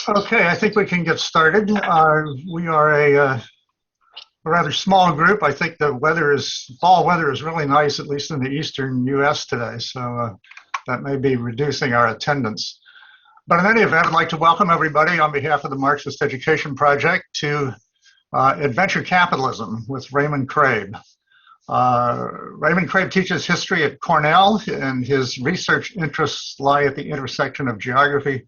Okay, I think we can get started. We are a rather small group. I think the fall weather is really nice, at least in the eastern U.S. today, so that may be reducing our attendance. But in any event, I'd like to welcome everybody on behalf of the Marxist Education Project to Adventure Capitalism with Raymond Craib. Raymond Craib teaches history at Cornell, and his research interests lie at the intersection of geography,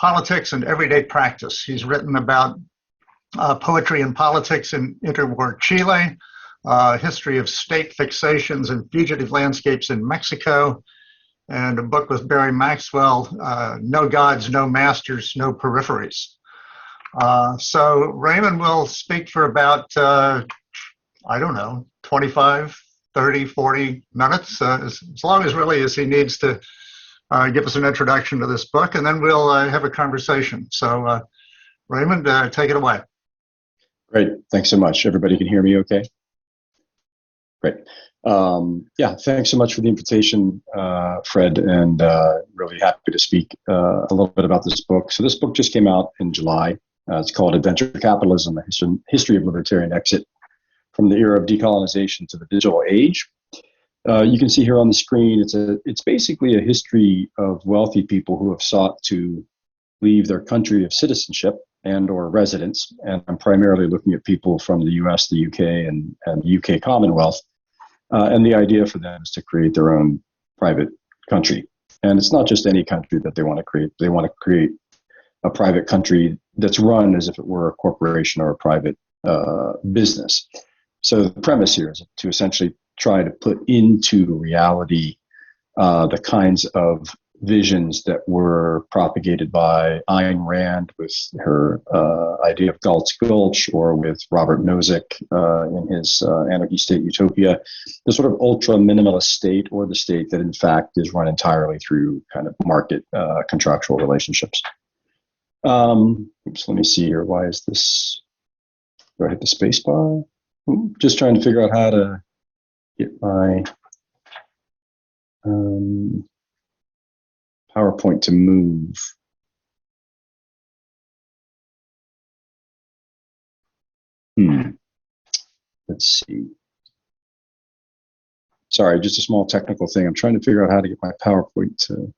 politics, and everyday practice. He's written about poetry and politics in interwar Chile, history of state fixations and fugitive landscapes in Mexico, and a book with Barry Maxwell, No Gods, No Masters, No Peripheries. So Raymond will speak for about, I don't know, 25, 30, 40 minutes, as long as really as he needs to give us an introduction to this book, and then we'll have a conversation. So Raymond, take it away. Great, thanks so much. Everybody can hear me okay? Great. Yeah, thanks so much for the invitation, Fred, and really happy to speak a little bit about this book. So this book just came out in July. It's called Adventure Capitalism, a history of libertarian exit from the era of decolonization to the digital age. You can see here on the screen, it's basically a history of wealthy people who have sought to leave their country of citizenship and or residence. And I'm primarily looking at people from the US, the UK, and the UK Commonwealth. And the idea for them is to create their own private country. And it's not just any country that they want to create. They want to create a private country that's run as if it were a corporation or a private business. So the premise here is to essentially try to put into reality the kinds of visions that were propagated by Ayn Rand with her idea of Galt's Gulch, or with Robert Nozick in his Anarchy State Utopia, the sort of ultra minimalist state, or the state that in fact is run entirely through kind of market contractual relationships. Oops, let me see here. Why is this? Do I hit the space bar? Just trying to figure out how to get my PowerPoint to move. Let's see. Sorry, just a small technical thing. I'm trying to figure out how to get my PowerPoint to.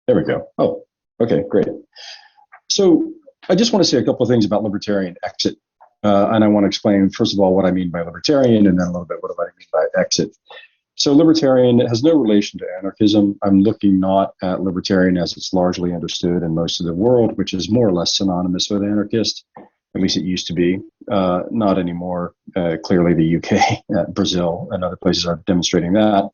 There we go. Oh, okay, great. So I just want to say a couple of things about libertarian exit. And I want to explain, first of all, what I mean by libertarian, and then a little bit what I mean by exit. So libertarian has no relation to anarchism. I'm looking not at libertarian as it's largely understood in most of the world, which is more or less synonymous with anarchist. At least it used to be. Not anymore. Clearly the UK, Brazil, and other places are demonstrating that.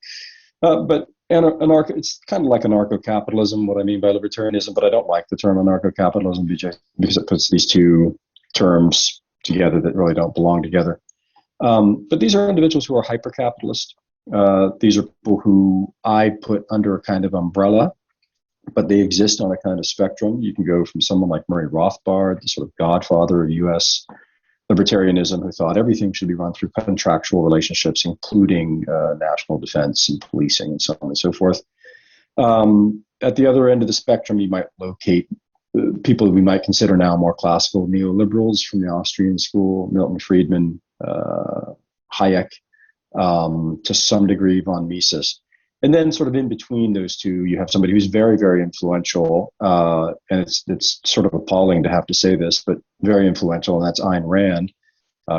But it's kind of like anarcho-capitalism, what I mean by libertarianism, but I don't like the term anarcho-capitalism because it puts these two terms together that really don't belong together. But these are individuals who are hyper-capitalist. These are people who I put under a kind of umbrella, but they exist on a kind of spectrum. You can go from someone like Murray Rothbard, the sort of godfather of U.S. libertarianism, who thought everything should be run through contractual relationships, including national defense and policing and so on and so forth. At the other end of the spectrum, you might locate people we might consider now more classical neoliberals from the Austrian school, Milton Friedman, Hayek, to some degree von Mises. And then sort of in between those two, you have somebody who's very, very influential, and it's sort of appalling to have to say this, but very influential, and that's Ayn Rand,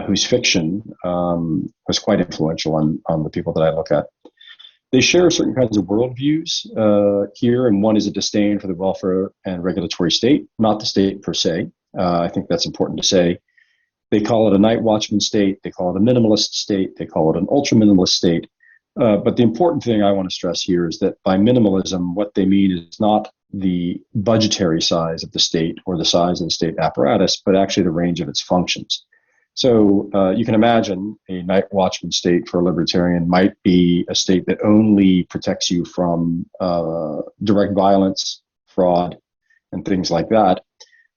whose fiction was quite influential on the people that I look at. They share certain kinds of worldviews here, and one is a disdain for the welfare and regulatory state, not the state per se. I think that's important to say. They call it a night watchman state, they call it a minimalist state, they call it an ultra-minimalist state. But the important thing I want to stress here is that by minimalism, what they mean is not the budgetary size of the state or the size of the state apparatus, but actually the range of its functions. So you can imagine a night watchman state for a libertarian might be a state that only protects you from direct violence, fraud, and things like that.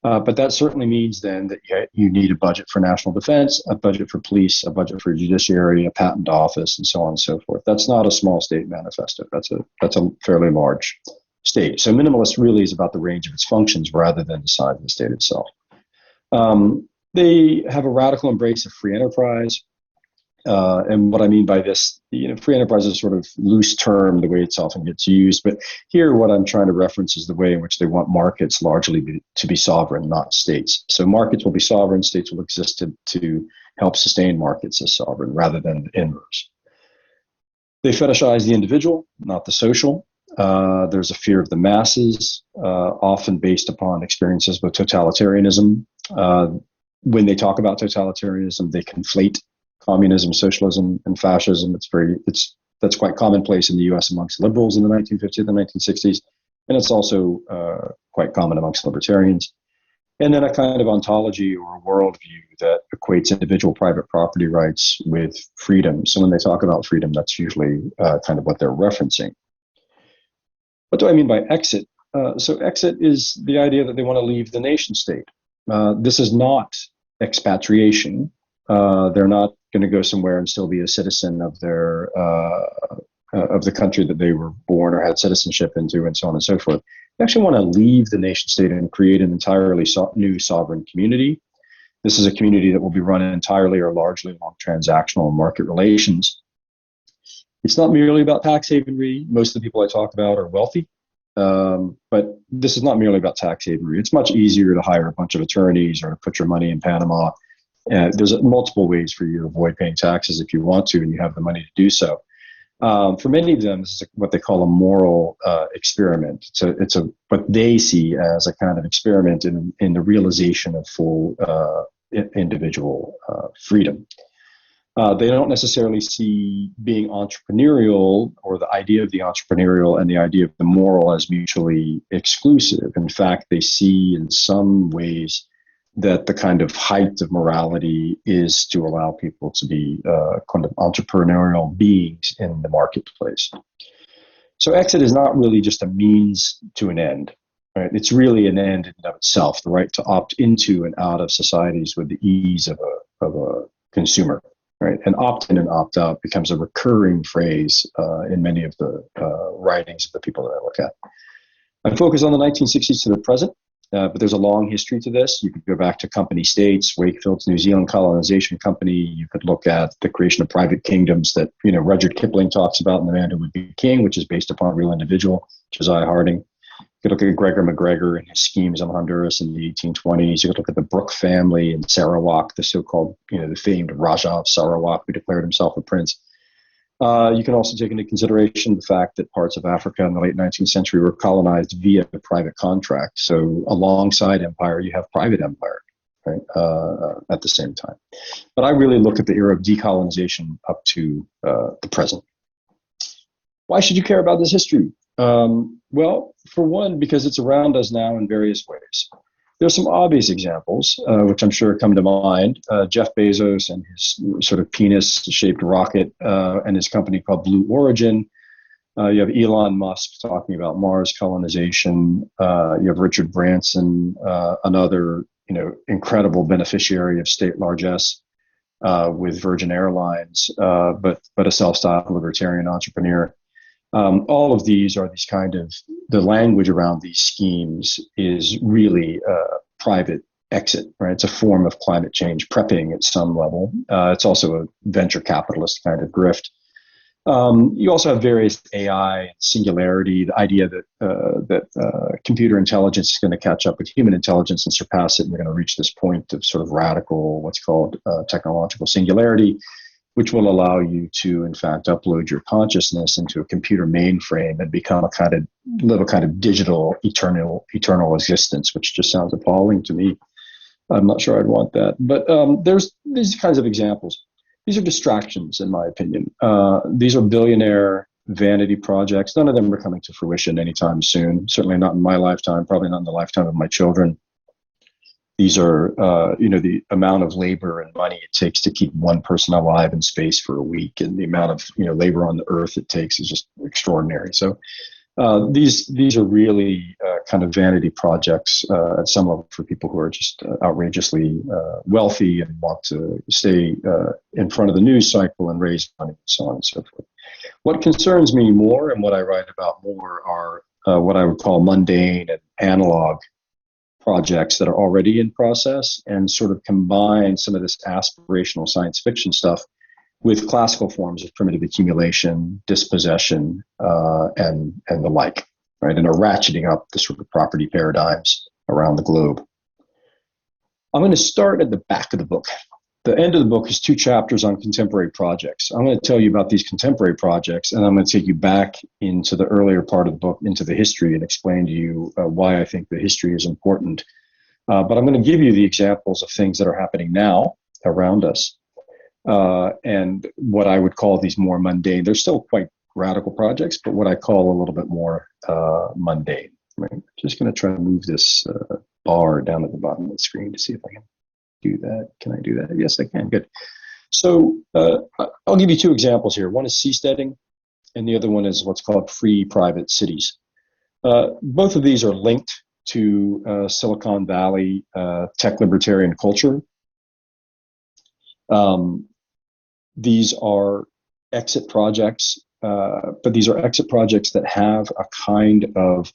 But that certainly means then that you need a budget for national defense, a budget for police, a budget for judiciary, a patent office, and so on and so forth. That's not a small state manifesto. That's a fairly large state. So minimalist really is about the range of its functions rather than the size of the state itself. They have a radical embrace of free enterprise. And what I mean by this, free enterprise is a sort of loose term, the way it's often gets used. But here, what I'm trying to reference is the way in which they want markets largely to be sovereign, not states. So markets will be sovereign, states will exist to help sustain markets as sovereign rather than the inverse. They fetishize the individual, not the social. There's a fear of the masses, often based upon experiences with totalitarianism. When they talk about totalitarianism, they conflate communism, socialism, and fascism. That's quite commonplace in the U.S. amongst liberals in the 1950s and 1960s, and it's also quite common amongst libertarians. And then a kind of ontology or a worldview that equates individual private property rights with freedom. So when they talk about freedom, that's usually kind of what they're referencing. What do I mean by exit? So exit is the idea that they want to leave the nation state. This is not expatriation. They're not going to go somewhere and still be a citizen of their of the country that they were born or had citizenship into, and so on and so forth. They actually want to leave the nation state and create an entirely new sovereign community. This is a community that will be run entirely or largely along transactional and market relations. It's not merely about tax havenry. Most of the people I talk about are wealthy, but this is not merely about tax havenry. It's much easier to hire a bunch of attorneys or to put your money in Panama. There's multiple ways for you to avoid paying taxes if you want to, and you have the money to do so. For many of them, this is what they call a moral experiment. It's what they see as a kind of experiment in the realization of full individual freedom. They don't necessarily see being entrepreneurial or the idea of the entrepreneurial and the idea of the moral as mutually exclusive. In fact, they see in some ways that the kind of height of morality is to allow people to be kind of entrepreneurial beings in the marketplace. So exit is not really just a means to an end, right? It's really an end in and of itself, the right to opt into and out of societies with the ease of a consumer, right? And opt in and opt out becomes a recurring phrase in many of the writings of the people that I look at. I focus on the 1960s to the present. But there's a long history to this. You could go back to company states, Wakefield's New Zealand colonization company. You could look at the creation of private kingdoms that, Rudyard Kipling talks about in The Man Who Would Be King, which is based upon a real individual, Josiah Harding. You could look at Gregor McGregor and his schemes on Honduras in the 1820s. You could look at the Brooke family in Sarawak, the so-called, the famed Raja of Sarawak, who declared himself a prince. You can also take into consideration the fact that parts of Africa in the late 19th century were colonized via private contract. So alongside empire, you have private empire, right, at the same time. But I really look at the era of decolonization up to the present. Why should you care about this history? Well, for one, because it's around us now in various ways. There's some obvious examples, which I'm sure come to mind. Jeff Bezos and his sort of penis-shaped rocket and his company called Blue Origin. You have Elon Musk talking about Mars colonization. You have Richard Branson, another incredible beneficiary of state largesse with Virgin Airlines, but a self-styled libertarian entrepreneur. All of these are these kind of, the language around these schemes is really private exit, right? It's a form of climate change prepping at some level. It's also a venture capitalist kind of grift. You also have various AI, singularity, the idea that computer intelligence is going to catch up with human intelligence and surpass it, and we're going to reach this point of sort of radical, what's called technological singularity, which will allow you to, in fact, upload your consciousness into a computer mainframe and live a kind of digital, eternal existence, which just sounds appalling to me. I'm not sure I'd want that. But there's these kinds of examples. These are distractions, in my opinion. These are billionaire vanity projects. None of them are coming to fruition anytime soon. Certainly not in my lifetime, probably not in the lifetime of my children. These are, the amount of labor and money it takes to keep one person alive in space for a week, and the amount of labor on the Earth it takes is just extraordinary. So these are really kind of vanity projects at some level for people who are just outrageously wealthy and want to stay in front of the news cycle and raise money and so on and so forth. What concerns me more, and what I write about more, are what I would call mundane and analog projects that are already in process, and sort of combine some of this aspirational science fiction stuff with classical forms of primitive accumulation, dispossession, and the like, right? And are ratcheting up the sort of property paradigms around the globe. I'm going to start at the back of the book. The end of the book is 2 chapters on contemporary projects. I'm going to tell you about these contemporary projects, and I'm going to take you back into the earlier part of the book, into the history, and explain to you why I think the history is important. But I'm going to give you the examples of things that are happening now around us, and what I would call these more mundane. They're still quite radical projects, but what I call a little bit more mundane. Right? I'm just going to try to move this bar down at the bottom of the screen to see if I can do that. Can I do that? Yes, I can. Good. So I'll give you 2 examples here. One is seasteading, and the other one is what's called free private cities. Both of these are linked to Silicon Valley tech libertarian culture. These are exit projects, but these are exit projects that have a kind of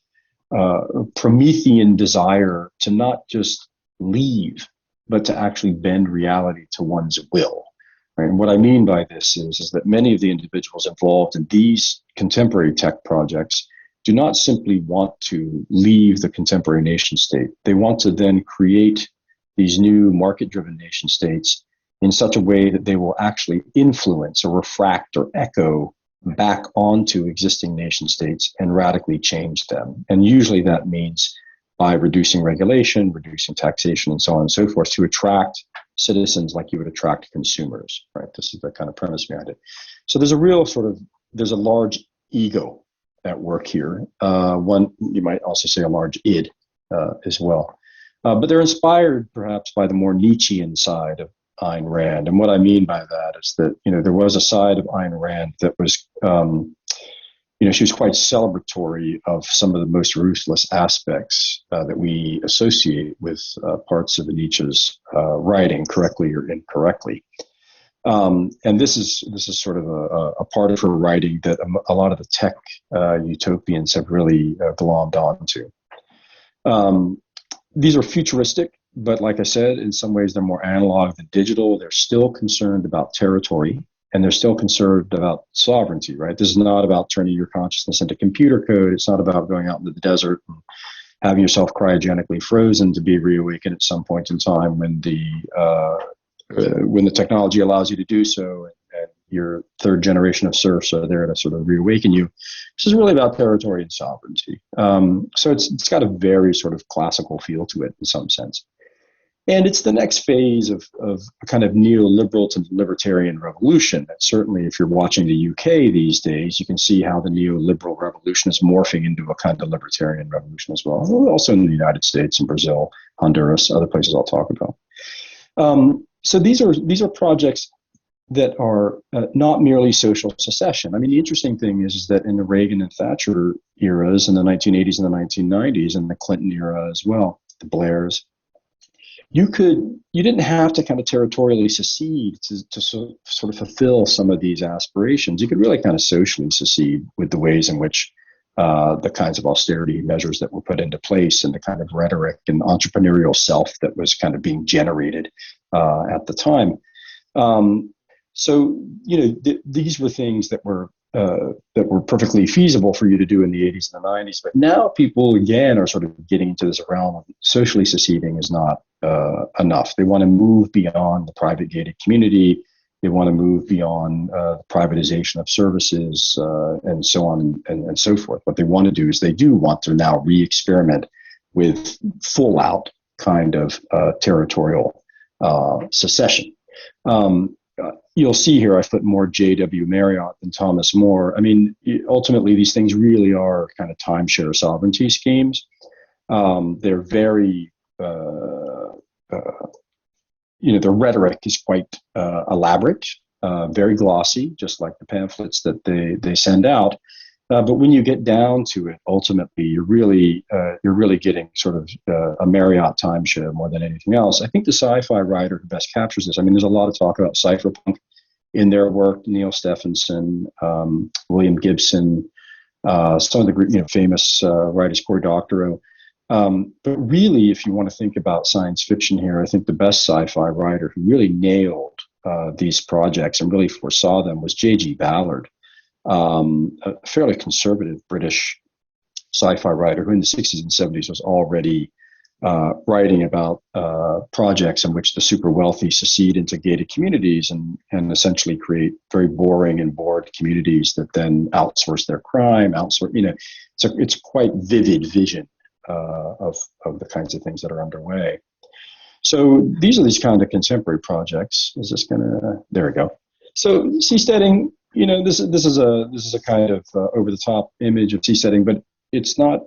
Promethean desire to not just leave, but to actually bend reality to one's will. Right? And what I mean by this is that many of the individuals involved in these contemporary tech projects do not simply want to leave the contemporary nation state. They want to then create these new market-driven nation states in such a way that they will actually influence or refract or echo back onto existing nation states and radically change them. And usually that means by reducing regulation, reducing taxation, and so on and so forth, to attract citizens like you would attract consumers, right? This is the kind of premise behind it. So there's a real there's a large ego at work here. One, you might also say a large id as well. But they're inspired perhaps by the more Nietzschean side of Ayn Rand. And what I mean by that is that, there was a side of Ayn Rand that was, she was quite celebratory of some of the most ruthless aspects that we associate with parts of Nietzsche's writing, correctly or incorrectly. And this is sort of a part of her writing that a lot of the tech utopians have really glommed onto. These are futuristic, but like I said, in some ways they're more analog than digital. They're still concerned about territory, and they're still concerned about sovereignty, right? This is not about turning your consciousness into computer code. It's not about going out into the desert and having yourself cryogenically frozen to be reawakened at some point in time when the technology allows you to do so, and your 3rd generation of serfs are there to sort of reawaken you. This is really about territory and sovereignty. So it's got a very sort of classical feel to it in some sense. And it's the next phase of a kind of neoliberal to libertarian revolution. And certainly if you're watching the UK these days, you can see how the neoliberal revolution is morphing into a kind of libertarian revolution as well. Also in the United States and Brazil, Honduras, other places I'll talk about. So these are projects that are not merely social secession. I mean, the interesting thing is that in the Reagan and Thatcher eras, in the 1980s and the 1990s, and the Clinton era as well, the Blairs, you didn't have to kind of territorially secede to sort of fulfill some of these aspirations. You could really kind of socially secede with the ways in which the kinds of austerity measures that were put into place and the kind of rhetoric and entrepreneurial self that was kind of being generated at the time. So these were things that were perfectly feasible for you to do in the 80s and the 90s. But now people, again, are sort of getting into this realm of socially seceding is not enough. They want to move beyond the private gated community. They want to move beyond the privatization of services and so on and so forth. What they want to do is they do want to now re-experiment with full out kind of territorial secession. You'll see here I've put more J.W. Marriott than Thomas More. I mean, ultimately, these things really are kind of timeshare sovereignty schemes. They're very, the rhetoric is quite elaborate, very glossy, just like the pamphlets that they send out. But when you get down to it, ultimately, you're really getting sort of a Marriott timeshare more than anything else. I think the sci-fi writer who best captures this, I mean, there's a lot of talk about cypherpunk in their work, Neil Stephenson, William Gibson, Some of the famous writers, Cory Doctorow. But really, if you want to think about science fiction here, I think the best sci-fi writer who really nailed these projects and really foresaw them was J.G. Ballard, a fairly conservative British sci-fi writer who in the 60s and 70s was already writing about projects in which the super wealthy secede into gated communities and essentially create very boring and bored communities that then outsource their crime, it's quite vivid vision of the kinds of things that are underway. So these are these kind of contemporary projects. Is this gonna? There we go. So seasteading, this is a kind of over the top image of seasteading, but it's not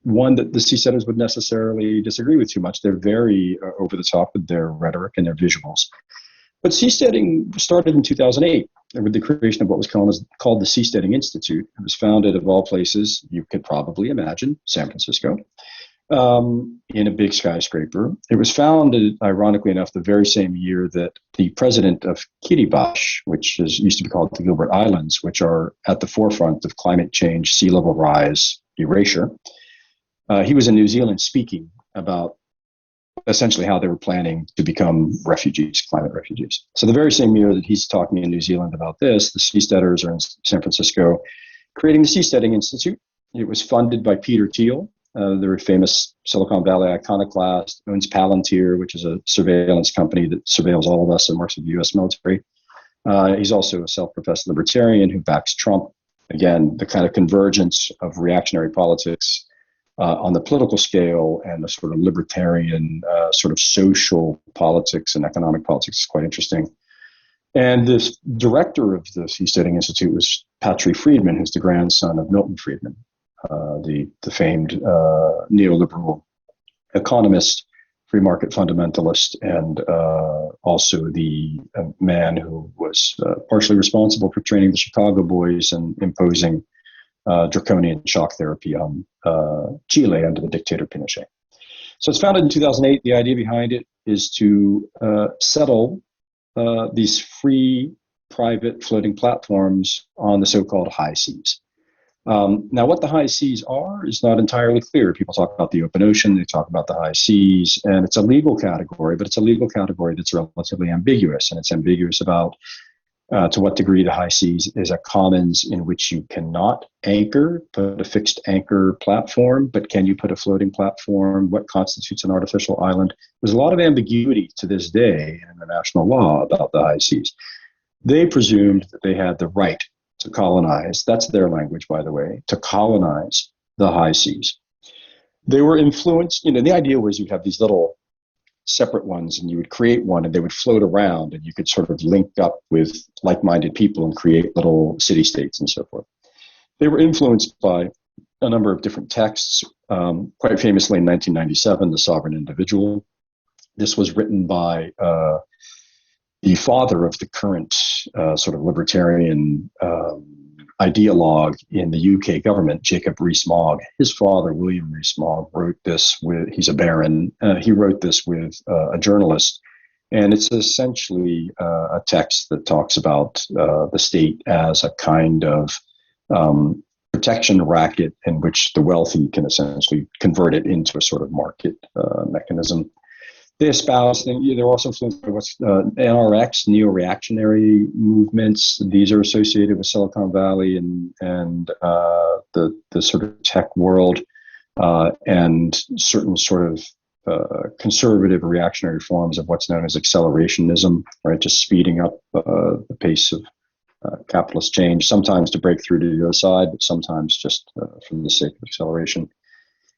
one that the seasteaders would necessarily disagree with too much. They're very over the top with their rhetoric and their visuals. But seasteading started in 2008 with the creation of what was called the Seasteading Institute. It was founded, of all places, you could probably imagine, San Francisco, in a big skyscraper. It was founded, ironically enough, the very same year that the president of Kiribati, which used to be called the Gilbert Islands, which are at the forefront of climate change, sea level rise, erasure, he was in New Zealand speaking about essentially how they were planning to become refugees, climate refugees. So the very same year that he's talking in New Zealand about this, the seasteaders are in San Francisco creating the Seasteading Institute. It was funded by Peter Thiel, the very famous Silicon Valley iconoclast, owns Palantir, which is a surveillance company that surveils all of us and works with the U.S. military. He's also a self-professed libertarian who backs Trump. Again, the kind of convergence of reactionary politics on the political scale and the sort of libertarian sort of social politics and economic politics is quite interesting. And this director of the Seasteading Institute was Patrick Friedman, who's the grandson of Milton Friedman, the famed neoliberal economist, free market fundamentalist, and also the man who was partially responsible for training the Chicago Boys and imposing draconian shock therapy on Chile under the dictator Pinochet. So it's founded in 2008. The idea behind it is to settle these free, private floating platforms on the so-called high seas. Now, what the high seas are is not entirely clear. People talk about the open ocean, they talk about the high seas, and it's a legal category, but it's a legal category that's relatively ambiguous, and it's ambiguous about to what degree the high seas is a commons in which you cannot put a fixed anchor platform, but can you put a floating platform? What constitutes an artificial island? There's a lot of ambiguity to this day in international law about the high seas. They presumed that they had the right to colonize, that's their language, by the way, to colonize the high seas. They were influenced, the idea was you'd have these little separate ones and you would create one and they would float around and you could sort of link up with like-minded people and create little city-states and so forth. They were influenced by a number of different texts, quite famously in 1997, The Sovereign Individual. This was written by the father of the current sort of libertarian ideologue in the UK government, Jacob Rees-Mogg. His father, William Rees-Mogg, wrote this he's a baron, he wrote this with a journalist, and it's essentially a text that talks about the state as a kind of protection racket in which the wealthy can essentially convert it into a sort of market mechanism. They espouse, they're also influenced by what's NRX, neo-reactionary movements. These are associated with Silicon Valley and the sort of tech world and certain sort of conservative reactionary forms of what's known as accelerationism, right? Just speeding up the pace of capitalist change, sometimes to break through to the other side, but sometimes just for the sake of acceleration.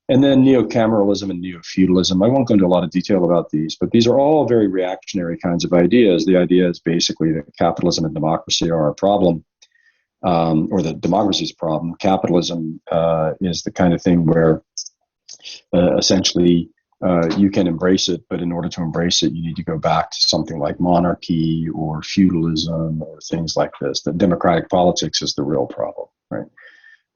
And then neo-cameralism and neo-feudalism. I won't go into a lot of detail about these, but these are all very reactionary kinds of ideas. The idea is basically that capitalism and democracy are a problem, or that democracy is a problem. Capitalism is the kind of thing where essentially you can embrace it, but in order to embrace it, you need to go back to something like monarchy or feudalism or things like this. The democratic politics is the real problem, right?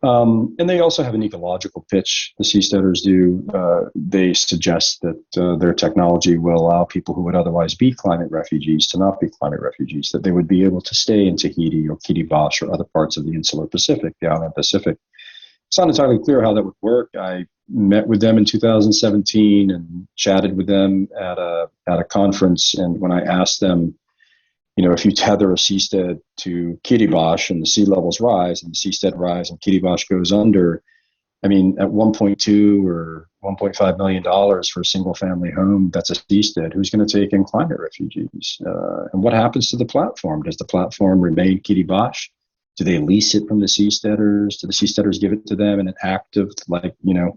And they also have an ecological pitch, the seasteaders do. They suggest that their technology will allow people who would otherwise be climate refugees to not be climate refugees, that they would be able to stay in Tahiti or Kiribati or other parts of the insular Pacific, the island Pacific. It's not entirely clear how that would work. I met with them in 2017 and chatted with them at a conference. And when I asked them, if you tether a seastead to Kiribati and the sea levels rise and the seastead rise and Kiribati goes under, I mean, at 1.2 or $1.5 million for a single family home, that's a seastead. Who's going to take in climate refugees? And what happens to the platform? Does the platform remain Kiribati? Do they lease it from the seasteaders? Do the seasteaders give it to them in an act of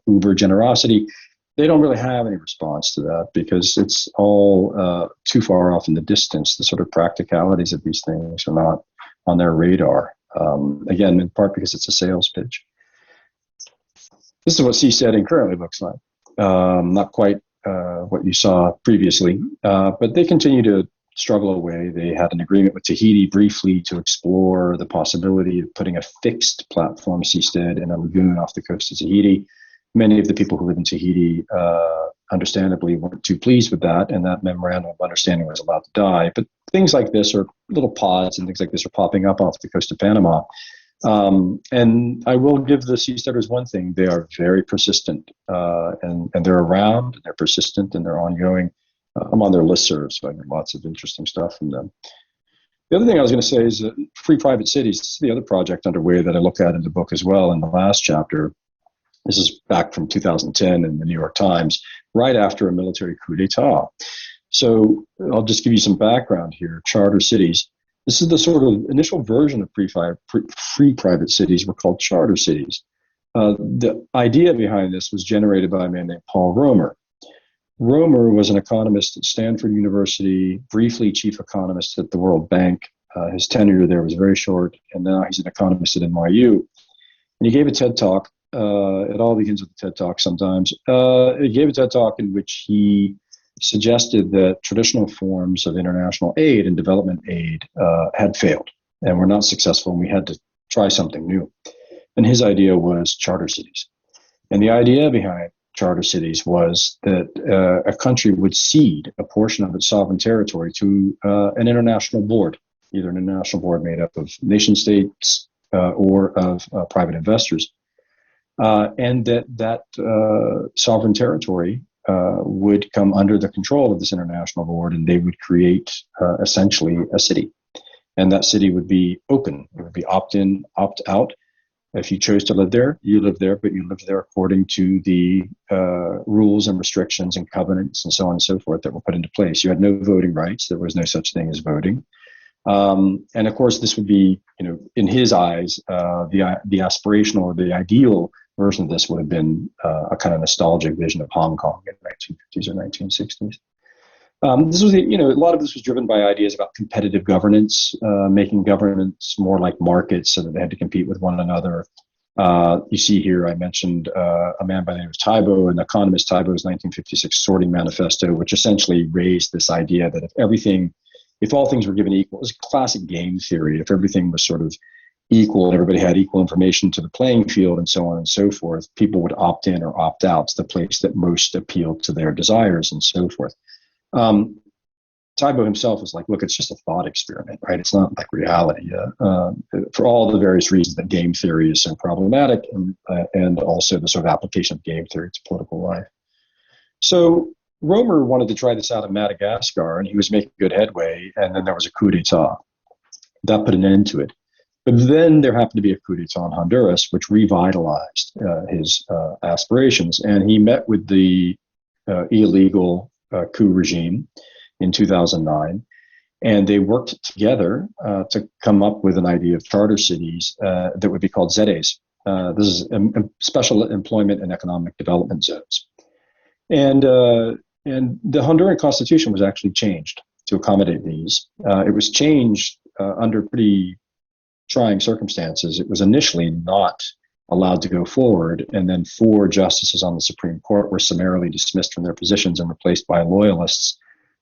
uber generosity? They don't really have any response to that because it's all too far off in the distance. The sort of practicalities of these things are not on their radar. Again, in part because it's a sales pitch. This is what seasteading currently looks like. Not quite what you saw previously, but they continue to struggle away. They had an agreement with Tahiti briefly to explore the possibility of putting a fixed platform seastead in a lagoon off the coast of Tahiti. Many of the people who live in Tahiti, understandably, weren't too pleased with that, and that memorandum of understanding was about to die. But things like this, or little pods and things like this, are popping up off the coast of Panama. And I will give the seasteaders one thing: they are very persistent, and they're around, and they're persistent, and they're ongoing. I'm on their listserv, so I get lots of interesting stuff from them. The other thing I was going to say is free private cities. This is the other project underway that I look at in the book as well in the last chapter. This is back from 2010 in the New York Times, right after a military coup d'etat. So I'll just give you some background here. Charter cities. This is the sort of initial version of free private cities were called charter cities. The idea behind this was generated by a man named Paul Romer. Romer was an economist at Stanford University, briefly chief economist at the World Bank. His tenure there was very short, and now he's an economist at NYU. And he gave a TED Talk. It all begins with a TED Talk sometimes. He gave a TED Talk in which he suggested that traditional forms of international aid and development aid had failed and were not successful, and we had to try something new. And his idea was charter cities. And the idea behind charter cities was that a country would cede a portion of its sovereign territory to an international board, either an international board made up of nation states or of private investors. And that sovereign territory would come under the control of this international board, and they would create essentially a city. And that city would be open. It would be opt-in, opt-out. If you chose to live there, you lived there, but you lived there according to the rules and restrictions and covenants and so on and so forth that were put into place. You had no voting rights. There was no such thing as voting. And of course, this would be, in his eyes, the aspirational or the ideal version of this would have been a kind of nostalgic vision of Hong Kong in the 1950s or 1960s. This was, a lot of this was driven by ideas about competitive governance, making governments more like markets so that they had to compete with one another. You see here, I mentioned a man by the name of Taibo, an economist, Taibo's 1956 Sorting Manifesto, which essentially raised this idea that if all things were given equal, it was classic game theory. If everything was sort of equal and everybody had equal information to the playing field and so on and so forth, people would opt in or opt out to the place that most appealed to their desires and so forth. Taibo himself was like, look, it's just a thought experiment, right? It's not like reality. For all the various reasons that game theory is so problematic, and also the sort of application of game theory to political life. So Romer wanted to try this out in Madagascar, and he was making good headway, and then there was a coup d'etat. That put an end to it. But then there happened to be a coup d'etat in Honduras, which revitalized his aspirations, and he met with the illegal coup regime in 2009, and they worked together to come up with an idea of charter cities that would be called ZEDEs. This is special employment and economic development zones. And the Honduran constitution was actually changed to accommodate these. It was changed under pretty trying circumstances. It was initially not allowed to go forward, and then 4 justices on the Supreme Court were summarily dismissed from their positions and replaced by loyalists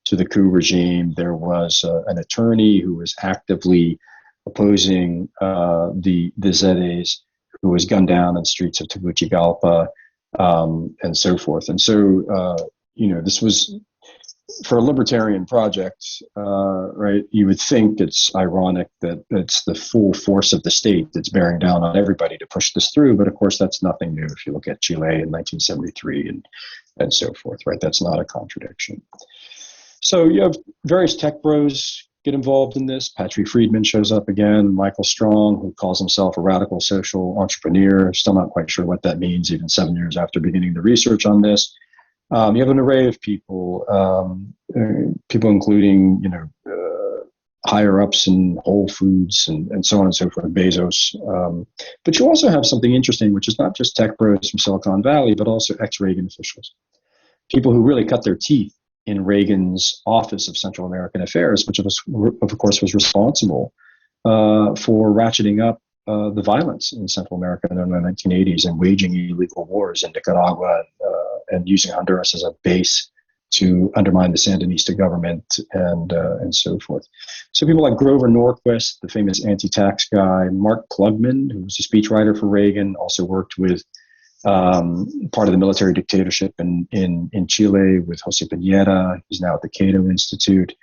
to the coup regime. There was an attorney who was actively opposing the ZEDEs, who was gunned down in the streets of Tegucigalpa, and so forth. And so, this was, for a libertarian project, right, you would think it's ironic that it's the full force of the state that's bearing down on everybody to push this through. But of course, that's nothing new if you look at Chile in 1973 and so forth, right? That's not a contradiction. So you have various tech bros get involved in this. Patrick Friedman shows up again, Michael Strong, who calls himself a radical social entrepreneur. Still not quite sure what that means, even 7 years after beginning the research on this. You have an array of people, people including, higher ups in Whole Foods and so on and so forth, Bezos. But you also have something interesting, which is not just tech bros from Silicon Valley, but also ex-Reagan officials, people who really cut their teeth in Reagan's Office of Central American Affairs, which of course was responsible for ratcheting up the violence in Central America in the 1980s and waging illegal wars in Nicaragua and using Honduras as a base to undermine the Sandinista government and so forth. So people like Grover Norquist, the famous anti-tax guy, Mark Klugman, who was a speechwriter for Reagan, also worked with part of the military dictatorship in Chile with Jose Piñera. He's now at the Cato Institute.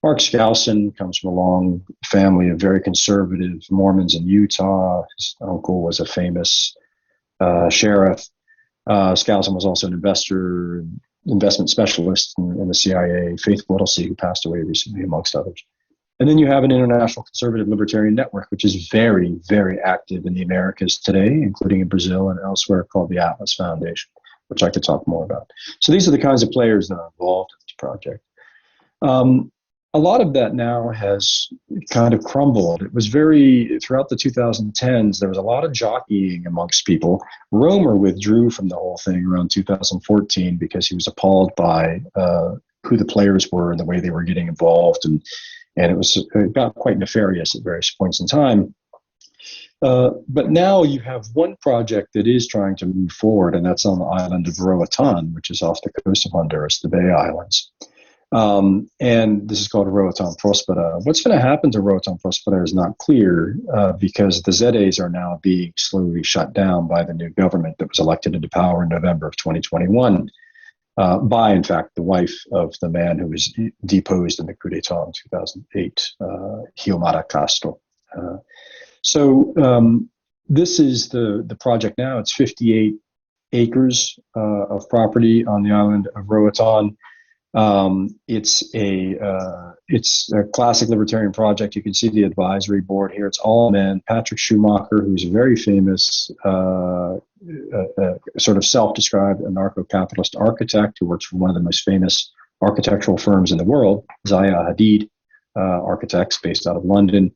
Mark Skousen comes from a long family of very conservative Mormons in Utah. His uncle was a famous sheriff. Skousen was also an investment specialist in the CIA, Faith Whittlesey, who passed away recently, amongst others. And then you have an international conservative libertarian network, which is very, very active in the Americas today, including in Brazil and elsewhere, called the Atlas Foundation, which I could talk more about. So these are the kinds of players that are involved in this project. A lot of that now has kind of crumbled. It was throughout the 2010s, there was a lot of jockeying amongst people. Romer withdrew from the whole thing around 2014 because he was appalled by who the players were and the way they were getting involved. And it got quite nefarious at various points in time. But now you have one project that is trying to move forward, and that's on the island of Roatan, which is off the coast of Honduras, the Bay Islands. And this is called Roatan Prospera. What's going to happen to Roatan Prospera is not clear because the ZEDEs are now being slowly shut down by the new government that was elected into power in November of 2021 by, in fact, the wife of the man who was deposed in the coup d'etat in 2008, Xiomara Castro. So this is the project now. It's 58 acres of property on the island of Roatan. It's a classic libertarian project. You can see the advisory board here. It's all men. Patrick Schumacher, who's a very famous sort of self-described anarcho-capitalist architect who works for one of the most famous architectural firms in the world, Zaha Hadid Architects, based out of London.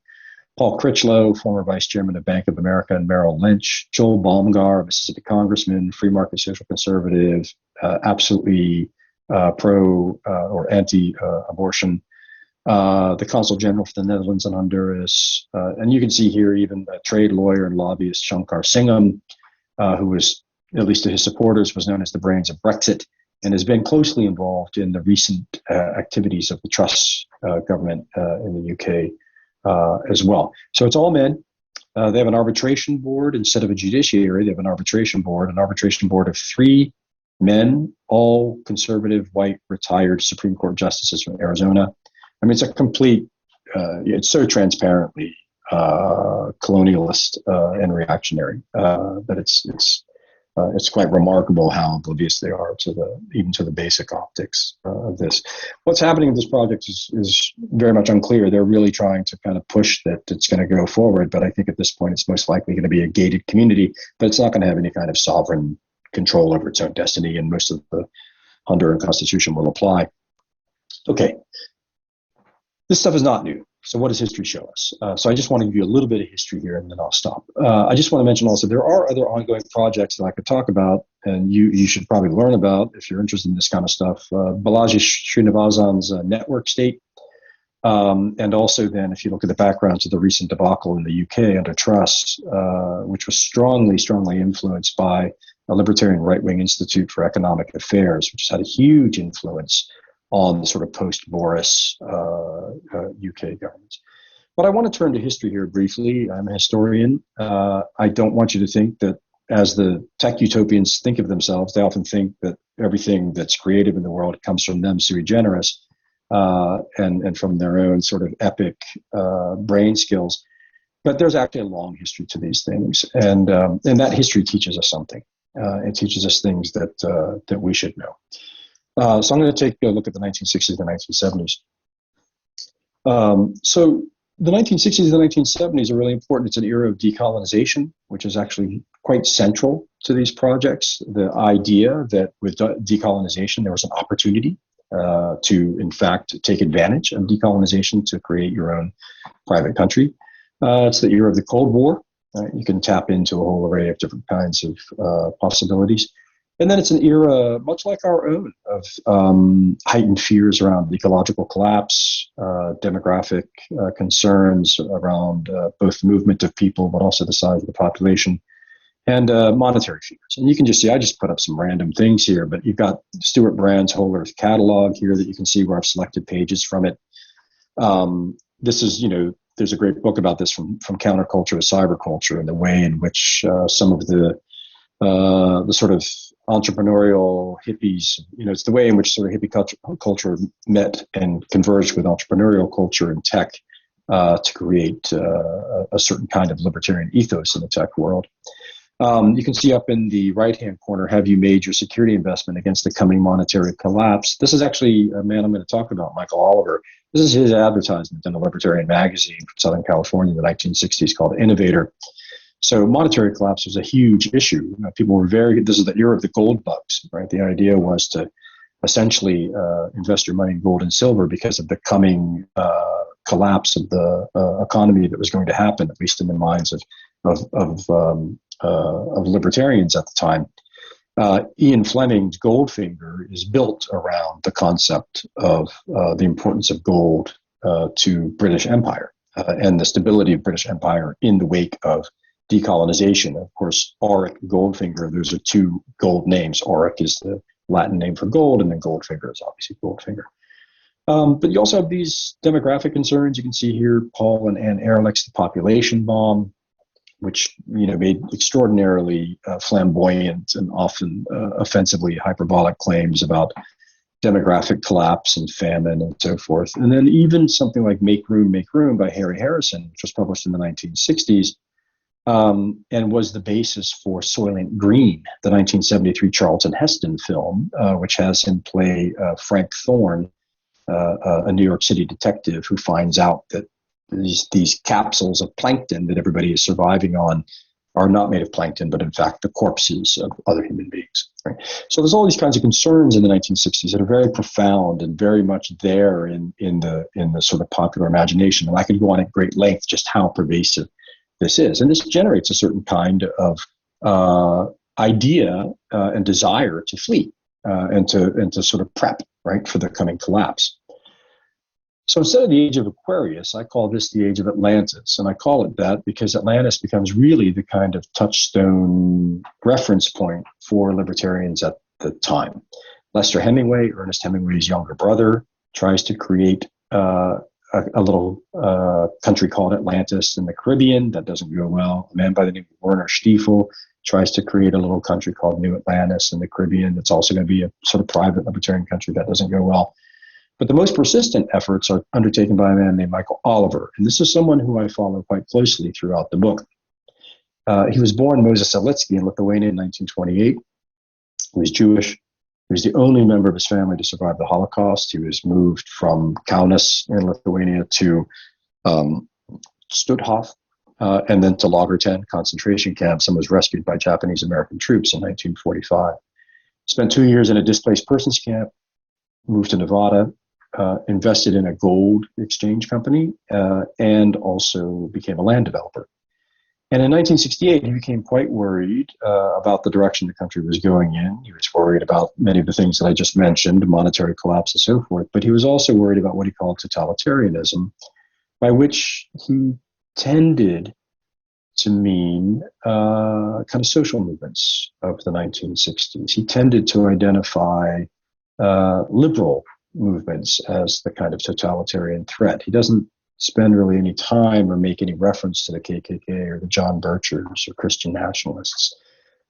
Paul Critchlow, former vice chairman of Bank of America and Merrill Lynch. Joel Baumgar, a Mississippi congressman, free market social conservative, absolutely pro or anti-abortion. The consul general for the Netherlands and Honduras. And you can see here even a trade lawyer and lobbyist, Shankar Singham, who was, at least to his supporters, was known as the brains of Brexit and has been closely involved in the recent activities of the Truss government in the UK as well. So it's all men. They have an arbitration board instead of a judiciary. They have an arbitration board of 3 men, all conservative, white, retired Supreme Court justices from Arizona. I mean, it's a complete, it's so transparently colonialist and reactionary that it's quite remarkable how oblivious they are to even to the basic optics of this. What's happening in this project is very much unclear. They're really trying to kind of push that it's going to go forward, but I think at this point it's most likely going to be a gated community, but it's not going to have any kind of sovereign control over its own destiny, and most of the Honduran constitution will apply. Okay, this stuff is not new. So what does history show us? So I just want to give you a little bit of history here, and then I'll stop. I just want to mention also there are other ongoing projects that I could talk about, and you should probably learn about if you're interested in this kind of stuff. Balaji Srinivasan's network state, and also then if you look at the background to the recent debacle in the UK under Truss, which was strongly influenced by a libertarian right-wing institute for economic affairs, which has had a huge influence on the sort of post-Boris UK governments. But I want to turn to history here briefly. I'm a historian. I don't want you to think that as the tech utopians think of themselves, they often think that everything that's creative in the world comes from them sui generis and from their own sort of epic brain skills. But there's actually a long history to these things, and that history teaches us something. It teaches us things that we should know. So I'm going to take a look at the 1960s and 1970s. So the 1960s and the 1970s are really important. It's an era of decolonization, which is actually quite central to these projects. The idea that with decolonization, there was an opportunity to, in fact, take advantage of decolonization to create your own private country. It's the era of the Cold War. You can tap into a whole array of different kinds of possibilities. And then it's an era much like our own of heightened fears around ecological collapse, demographic concerns around both movement of people, but also the size of the population, and monetary fears. And you can just see, I just put up some random things here, but you've got Stuart Brand's Whole Earth Catalog here that you can see where I've selected pages from it. This is, there's a great book about this from Counterculture to Cyberculture, and the way in which some of the sort of entrepreneurial hippies, it's the way in which sort of hippie culture met and converged with entrepreneurial culture and tech to create a certain kind of libertarian ethos in the tech world. You can see up in the right-hand corner, have you made your security investment against the coming monetary collapse? This is actually a man I'm going to talk about, Michael Oliver. This is his advertisement in a libertarian magazine from Southern California in the 1960s called Innovator. So monetary collapse was a huge issue. People were this is the era of the gold bugs, right? The idea was to essentially invest your money in gold and silver because of the coming collapse of the economy that was going to happen, at least in the minds of libertarians at the time. Ian Fleming's Goldfinger is built around the concept of the importance of gold to British Empire and the stability of British Empire in the wake of decolonization. Of course, Auric, Goldfinger, those are two gold names. Auric is the Latin name for gold, and then Goldfinger is obviously Goldfinger. But you also have these demographic concerns. You can see here Paul and Ann Ehrlich's The Population Bomb, which made extraordinarily flamboyant and often offensively hyperbolic claims about demographic collapse and famine and so forth. And then even something like Make Room by Harry Harrison, which was published in the 1960s, and was the basis for Soylent Green, the 1973 Charlton Heston film, which has him play Frank Thorne, a New York City detective who finds out that these capsules of plankton that everybody is surviving on are not made of plankton, but in fact the corpses of other human beings. Right? So there's all these kinds of concerns in the 1960s that are very profound and very much there in the sort of popular imagination. And I could go on at great length just how pervasive this is. And this generates a certain kind of idea and desire to flee and to sort of prep, right, for the coming collapse. So instead of the age of Aquarius, I call this the age of Atlantis. And I call it that because Atlantis becomes really the kind of touchstone reference point for libertarians at the time. Lester Hemingway, Ernest Hemingway's younger brother, tries to create a little country called Atlantis in the Caribbean. That doesn't go well. A man by the name of Werner Stiefel tries to create a little country called New Atlantis in the Caribbean. That's also going to be a sort of private libertarian country. That doesn't go well. But the most persistent efforts are undertaken by a man named Michael Oliver. And this is someone who I follow quite closely throughout the book. He was born Moses Selitsky in Lithuania in 1928. He was Jewish. He was the only member of his family to survive the Holocaust. He was moved from Kaunas in Lithuania to Stutthof and then to Lagerten concentration camps, and was rescued by Japanese-American troops in 1945. Spent 2 years in a displaced persons camp, moved to Nevada, invested in a gold exchange company, and also became a land developer. And in 1968, he became quite worried about the direction the country was going in. He was worried about many of the things that I just mentioned, monetary collapse and so forth, but he was also worried about what he called totalitarianism, by which he tended to mean kind of social movements of the 1960s. He tended to identify liberal movements as the kind of totalitarian threat. He doesn't spend really any time or make any reference to the KKK or the John Birchers or Christian nationalists.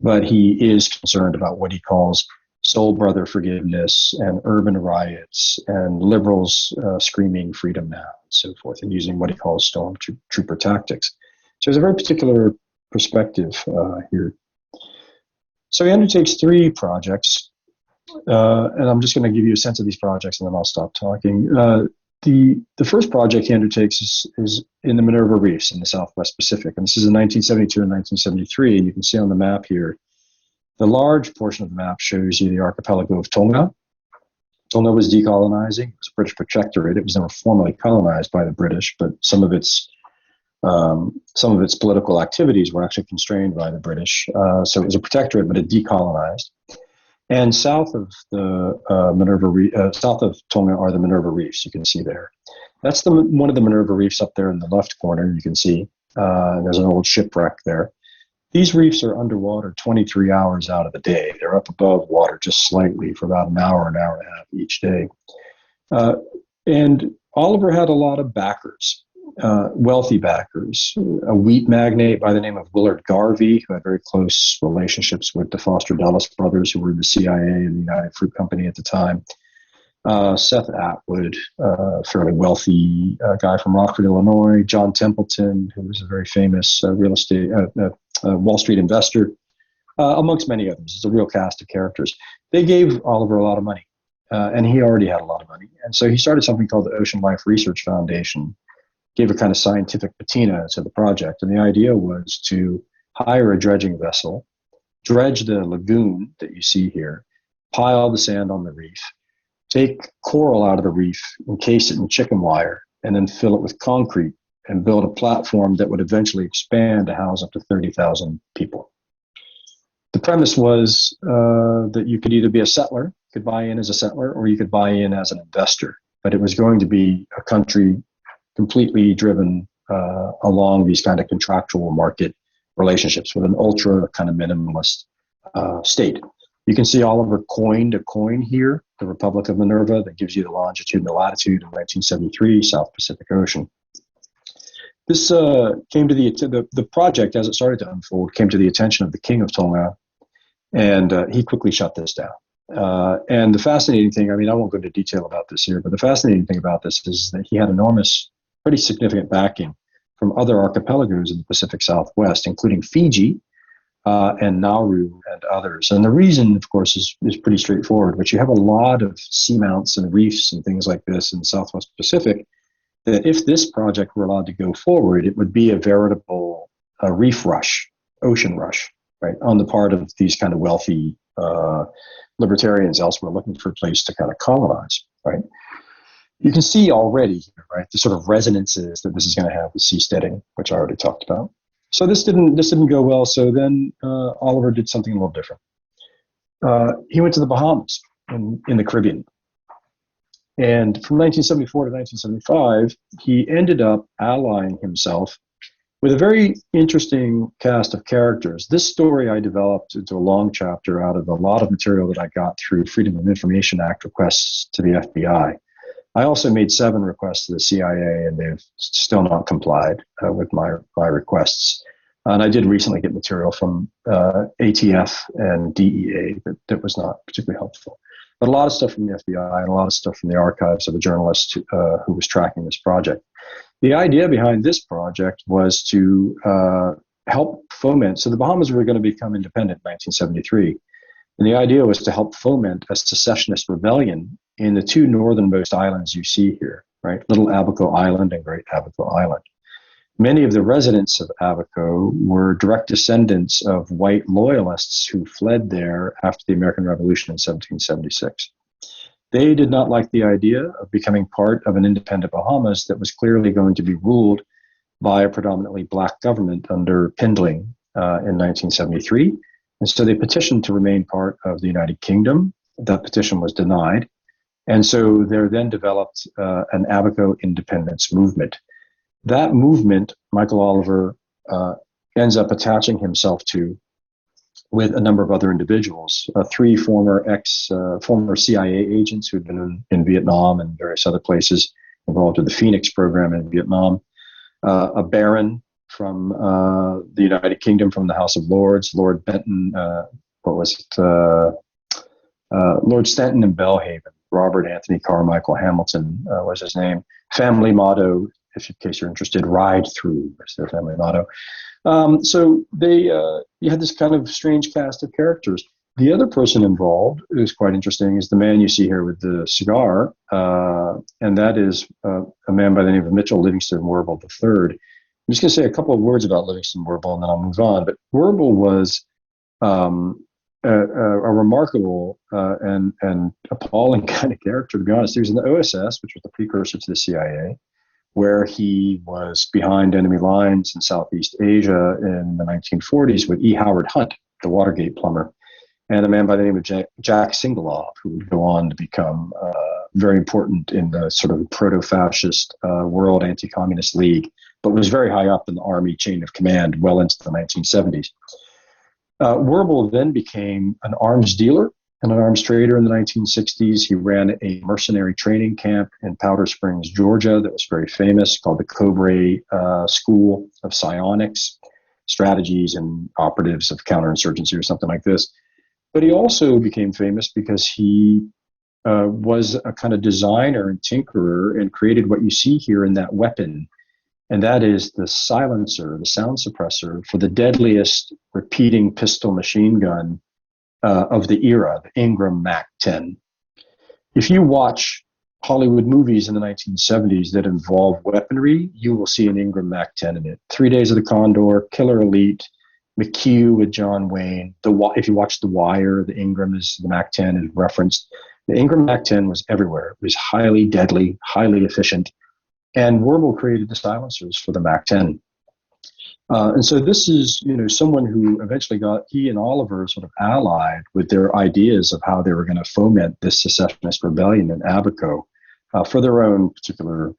But he is concerned about what he calls soul brother forgiveness and urban riots and liberals screaming freedom now and so forth, and using what he calls stormtrooper tactics. So there's a very particular perspective here. So he undertakes 3 projects, and I'm just going to give you a sense of these projects and then I'll stop talking. The first project he undertakes is in the Minerva Reefs in the Southwest Pacific, and this is in 1972 and 1973, and you can see on the map here, the large portion of the map shows you the archipelago of Tonga. Tonga was decolonizing. It was a British protectorate. It was never formally colonized by the British, but some of its political activities were actually constrained by the British. So it was a protectorate, but it decolonized. And south of the south of Tonga are the Minerva Reefs. You can see there. That's one of the Minerva Reefs up there in the left corner. You can see there's an old shipwreck there. These reefs are underwater 23 hours out of the day. They're up above water just slightly for about an hour and a half each day. And Oliver had a lot of backers, wealthy backers. A wheat magnate by the name of Willard Garvey, who had very close relationships with the Foster Dulles brothers, who were in the CIA and the United Fruit Company at the time. Seth Atwood, fairly wealthy guy from Rockford, Illinois. John Templeton, who was a very famous Wall Street investor, amongst many others. It's a real cast of characters. They gave Oliver a lot of money, and he already had a lot of money. And so he started something called the Ocean Life Research Foundation, gave a kind of scientific patina to the project. And the idea was to hire a dredging vessel, dredge the lagoon that you see here, pile the sand on the reef, take coral out of the reef, encase it in chicken wire, and then fill it with concrete and build a platform that would eventually expand to house up to 30,000 people. The premise was that you could either be a settler, could buy in as a settler, or you could buy in as an investor. But it was going to be a country completely driven along these kind of contractual market relationships with an ultra kind of minimalist state. You can see Oliver coined a coin here, the Republic of Minerva, that gives you the longitude and the latitude in 1973, South Pacific Ocean. This came to the project, as it started to unfold, came to the attention of the King of Tonga, and he quickly shut this down. And the fascinating thing, I mean, I won't go into detail about this here, but the fascinating thing about this is that he had enormous, pretty significant backing from other archipelagos in the Pacific Southwest, including Fiji and Nauru and others. And the reason, of course, is pretty straightforward, which you have a lot of seamounts and reefs and things like this in the Southwest Pacific, that if this project were allowed to go forward, it would be a veritable reef rush, ocean rush, right, on the part of these kind of wealthy libertarians elsewhere looking for a place to kind of colonize, right? You can see already, right, the sort of resonances that this is going to have with seasteading, which I already talked about. So this didn't go well. So then Oliver did something a little different. He went to the Bahamas in the Caribbean. And from 1974 to 1975, he ended up allying himself with a very interesting cast of characters. This story I developed into a long chapter out of a lot of material that I got through Freedom of Information Act requests to the FBI. I also made 7 requests to the CIA, and they've still not complied with my requests. And I did recently get material from ATF and DEA that was not particularly helpful. But a lot of stuff from the FBI and a lot of stuff from the archives of a journalist who was tracking this project. The idea behind this project was to help foment. So the Bahamas were going to become independent in 1973. And the idea was to help foment a secessionist rebellion in the 2 northernmost islands you see here, right? Little Abaco Island and Great Abaco Island. Many of the residents of Abaco were direct descendants of white loyalists who fled there after the American Revolution in 1776. They did not like the idea of becoming part of an independent Bahamas that was clearly going to be ruled by a predominantly black government under Pindling in 1973. And so they petitioned to remain part of the United Kingdom. That petition was denied. And so there then developed an Abaco independence movement. That movement, Michael Oliver ends up attaching himself to with a number of other individuals, 3 former CIA agents who'd been in Vietnam and various other places, involved with the Phoenix program in Vietnam, a baron from the United Kingdom from the House of Lords, Lord Benton, Lord Stanton and Belhaven, Robert Anthony Carmichael Hamilton was his name. Family motto, if in case you're interested, ride through is their family motto. So you had this kind of strange cast of characters. The other person involved, who's quite interesting, is the man you see here with the cigar, and that is a man by the name of Mitchell Livingston Werble III. I'm just going to say a couple of words about Livingston Werble, and then I'll move on. But Werble was a remarkable and appalling kind of character, to be honest. He was in the OSS, which was the precursor to the CIA, where he was behind enemy lines in Southeast Asia in the 1940s with E. Howard Hunt, the Watergate plumber, and a man by the name of Jack Singelov, who would go on to become very important in the sort of proto-fascist World Anti-Communist League, but was very high up in the Army chain of command well into the 1970s. Werble then became an arms dealer and an arms trader in the 1960s. He ran a mercenary training camp in Powder Springs, Georgia, that was very famous, called the Cobre School of Psionics, Strategies and Operatives of Counterinsurgency or something like this. But he also became famous because he was a kind of designer and tinkerer and created what you see here in that weapon. And that is the silencer, the sound suppressor for the deadliest repeating pistol machine gun of the era, the Ingram Mac-10. If you watch Hollywood movies in the 1970s that involve weaponry, you will see an Ingram Mac-10 in it. 3 Days of the Condor, Killer Elite, McHugh with John Wayne. If you watch The Wire, the Ingram is the Mac-10 is referenced. The Ingram Mac-10 was everywhere. It was highly deadly, highly efficient. And Werble created the silencers for the Mac-10. And so this is, someone who eventually he and Oliver sort of allied with their ideas of how they were going to foment this secessionist rebellion in Abaco for their own particular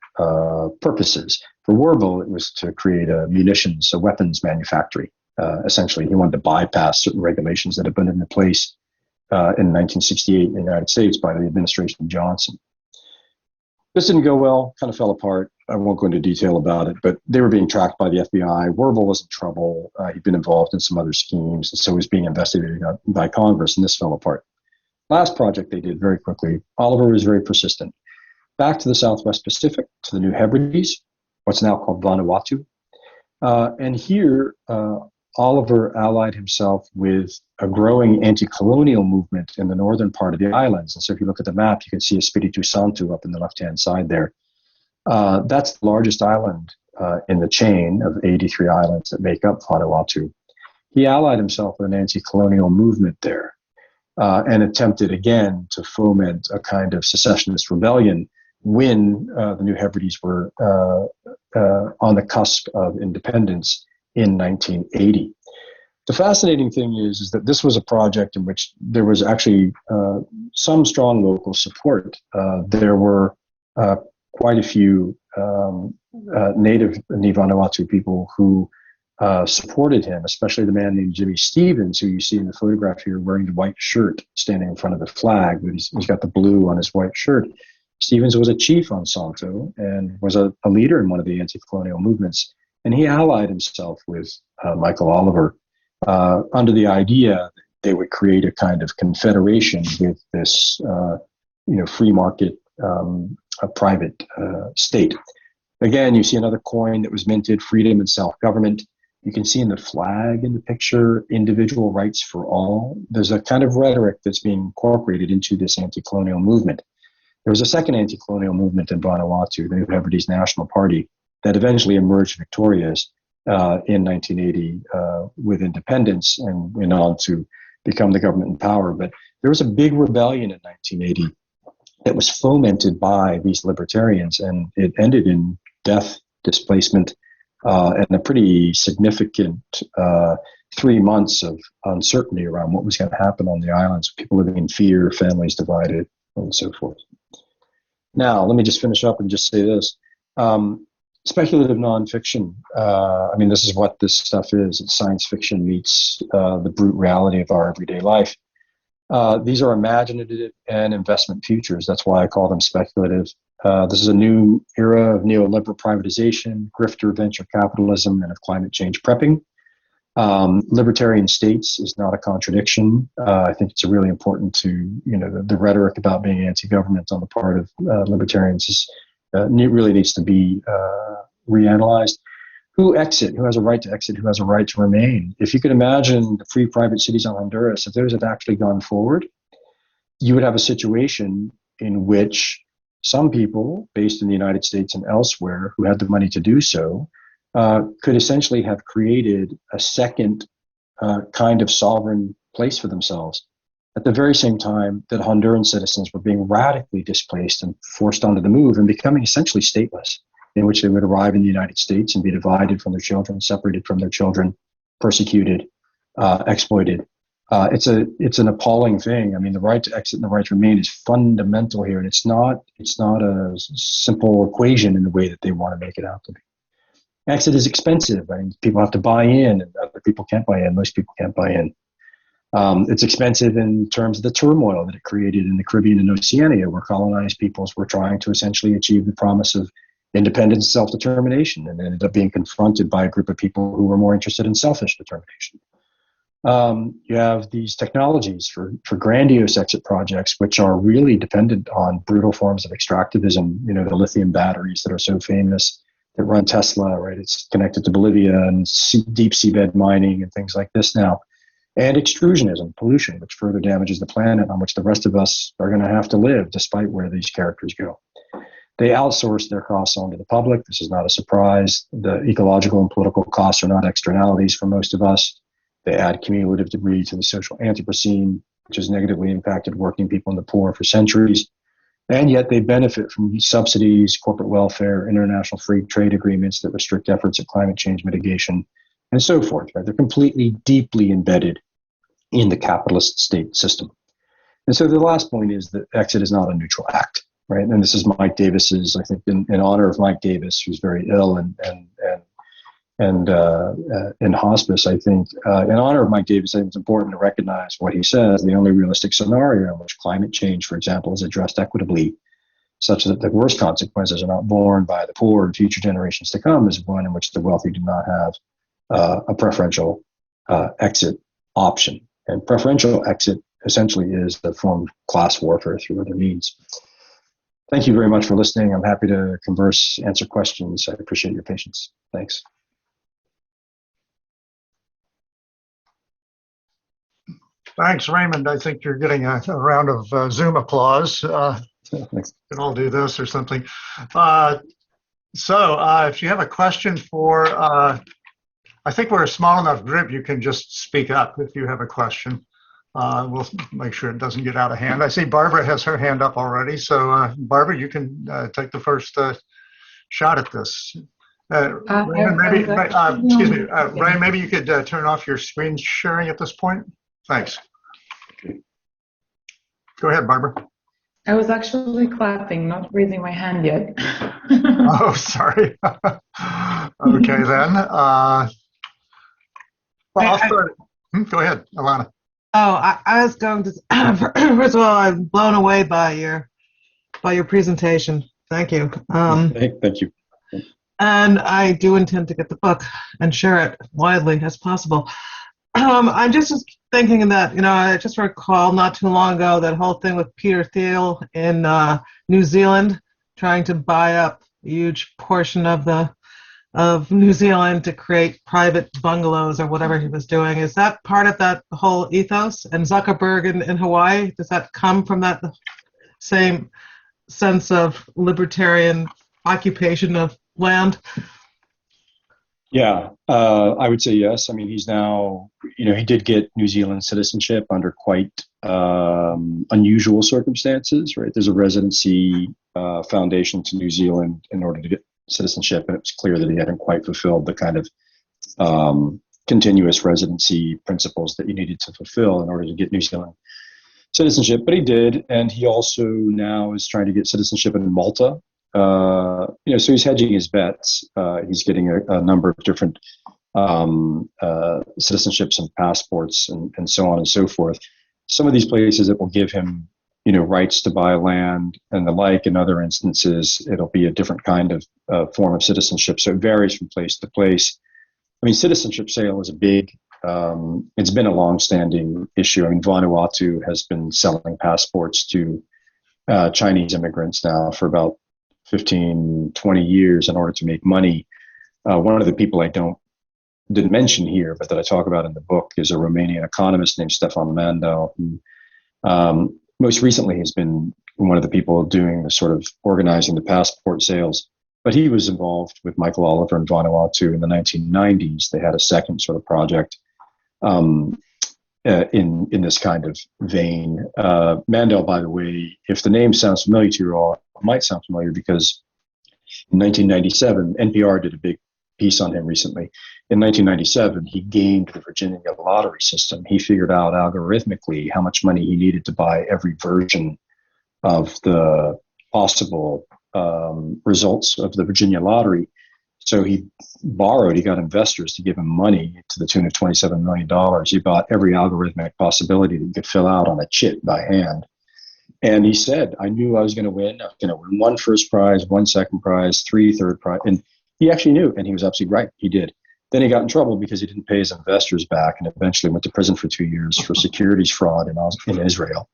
purposes. For Werble, it was to create a weapons manufactory. Essentially, he wanted to bypass certain regulations that had been in place in 1968 in the United States by the administration of Johnson. This didn't go well, kind of fell apart. I won't go into detail about it, but they were being tracked by the FBI. Werble was in trouble. He'd been involved in some other schemes, and so he was being investigated by Congress, and this fell apart. Last project they did very quickly. Oliver was very persistent. Back to the Southwest Pacific, to the New Hebrides, what's now called Vanuatu. And here, Oliver allied himself with a growing anti-colonial movement in the northern part of the islands. And so if you look at the map, you can see Espiritu Santo up in the left-hand side there. That's the largest island in the chain of 83 islands that make up Vanuatu. He allied himself with an anti-colonial movement there and attempted again to foment a kind of secessionist rebellion when the New Hebrides were on the cusp of independence in 1980. The fascinating thing is that this was a project in which there was actually some strong local support. There were quite a few native Vanuatu people who supported him, especially the man named Jimmy Stevens, who you see in the photograph here wearing the white shirt standing in front of the flag. He's got the blue on his white shirt. Stevens was a chief on Santo and was a leader in one of the anti-colonial movements. And he allied himself with Michael Oliver under the idea that they would create a kind of confederation with this, free market, private state. Again, you see another coin that was minted, freedom and self-government. You can see in the flag in the picture, individual rights for all. There's a kind of rhetoric that's being incorporated into this anti-colonial movement. There was a second anti-colonial movement in Vanuatu, the New Hebrides National Party, that eventually emerged victorious in 1980 with independence and went on to become the government in power. But there was a big rebellion in 1980 that was fomented by these libertarians, and it ended in death, displacement, and a pretty significant 3 months of uncertainty around what was going to happen on the islands, people living in fear, families divided, and so forth. Now, let me just finish up and just say this. Speculative nonfiction, this is what this stuff is. It's science fiction meets the brute reality of our everyday life. These are imaginative and investment futures. That's why I call them speculative. This is a new era of neoliberal privatization, grifter venture capitalism, and of climate change prepping. Libertarian states is not a contradiction. I think it's really important to, the rhetoric about being anti-government on the part of libertarians really needs to be reanalyzed. Who has a right to exit, who has a right to remain? If you could imagine the free private cities on Honduras, if those had actually gone forward, you would have a situation in which some people based in the United States and elsewhere who had the money to do so could essentially have created a second kind of sovereign place for themselves at the very same time that Honduran citizens were being radically displaced and forced onto the move and becoming essentially stateless, in which they would arrive in the United States and be divided from their children, separated from their children, persecuted, exploited. It's an appalling thing. I mean, the right to exit and the right to remain is fundamental here, and it's not a simple equation in the way that they want to make it out to be. Exit is expensive. I mean, people have to buy in, and other people can't buy in. Most people can't buy in. It's expensive in terms of the turmoil that it created in the Caribbean and Oceania, where colonized peoples were trying to essentially achieve the promise of independence and self-determination, and ended up being confronted by a group of people who were more interested in selfish determination. You have these technologies for grandiose exit projects, which are really dependent on brutal forms of extractivism. The lithium batteries that are so famous that run Tesla, right? It's connected to Bolivia and deep seabed mining and things like this now. And extrusionism, pollution, which further damages the planet on which the rest of us are going to have to live, despite where these characters go. They outsource their costs onto the public. This is not a surprise. The ecological and political costs are not externalities for most of us. They add cumulative debris to the social Anthropocene, which has negatively impacted working people and the poor for centuries. And yet they benefit from subsidies, corporate welfare, international free trade agreements that restrict efforts at climate change mitigation, and so forth. Right? They're completely, deeply embedded in the capitalist state system. And so the last point is that exit is not a neutral act. Right, and this is Mike Davis's. I think in honor of Mike Davis, who's very ill and in hospice. I think in honor of Mike Davis, I think it's important to recognize what he says. The only realistic scenario in which climate change, for example, is addressed equitably, such that the worst consequences are not borne by the poor and future generations to come, is one in which the wealthy do not have a preferential exit option. And preferential exit essentially is the form of class warfare through other means. Thank you very much for listening. I'm happy to converse, answer questions. I appreciate your patience. Thanks. Thanks, Raymond. I think you're getting a round of Zoom applause. Thanks. Can all do this or something. So if you have a question for, I think we're a small enough group, you can just speak up if you have a question. We'll make sure it doesn't get out of hand. I see Barbara has her hand up already. So Barbara, you can take the first shot at this. Raymond, maybe, excuse me, Ray, maybe you could turn off your screen sharing at this point. Thanks. Okay. Go ahead, Barbara. I was actually clapping, not raising my hand yet. Oh, sorry. Okay, then. Well, I'll start. Go ahead, Alana. Oh, I was going to. First of all, I'm blown away by your presentation. Thank you. Thank you. And I do intend to get the book and share it widely as possible. I'm just thinking that, I just recall not too long ago that whole thing with Peter Thiel in New Zealand, trying to buy up a huge portion of New Zealand to create private bungalows or whatever he was doing. Is that part of that whole ethos? And Zuckerberg in Hawaii, does that come from that same sense of libertarian occupation of land? Yeah, I would say yes. I mean, he's now, he did get New Zealand citizenship under quite unusual circumstances, right? There's a residency foundation to New Zealand in order to get citizenship, and it was clear that he hadn't quite fulfilled the kind of continuous residency principles that you needed to fulfill in order to get New Zealand citizenship, but he did, and he also now is trying to get citizenship in Malta. So he's hedging his bets. He's getting a number of different citizenships and passports and so on and so forth. Some of these places that will give him rights to buy land and the like. In other instances, it'll be a different kind of form of citizenship. So it varies from place to place. I mean, citizenship sale is a big, it's been a long-standing issue. I mean, Vanuatu has been selling passports to Chinese immigrants now for about 15, 20 years in order to make money. One of the people I didn't mention here, but that I talk about in the book, is a Romanian economist named Stefan Mandel, who most recently has been one of the people doing the sort of organizing the passport sales. But he was involved with Michael Oliver in Vanuatu in the 1990s. They had a second sort of project in this kind of vein. Mandel, by the way, if the name sounds familiar to you all, it might sound familiar because in 1997, NPR did a big piece on him recently. In 1997, he gamed the Virginia lottery system. He figured out algorithmically how much money he needed to buy every version of the possible results of the Virginia lottery. So he got investors to give him money to the tune of $27 million. He bought every algorithmic possibility that you could fill out on a chit by hand. And he said, I knew I was going to win. I was going to win one first prize, one second prize, three third prize. And he actually knew, and he was absolutely right. He did. Then he got in trouble because he didn't pay his investors back and eventually went to prison for 2 years for securities fraud in Israel.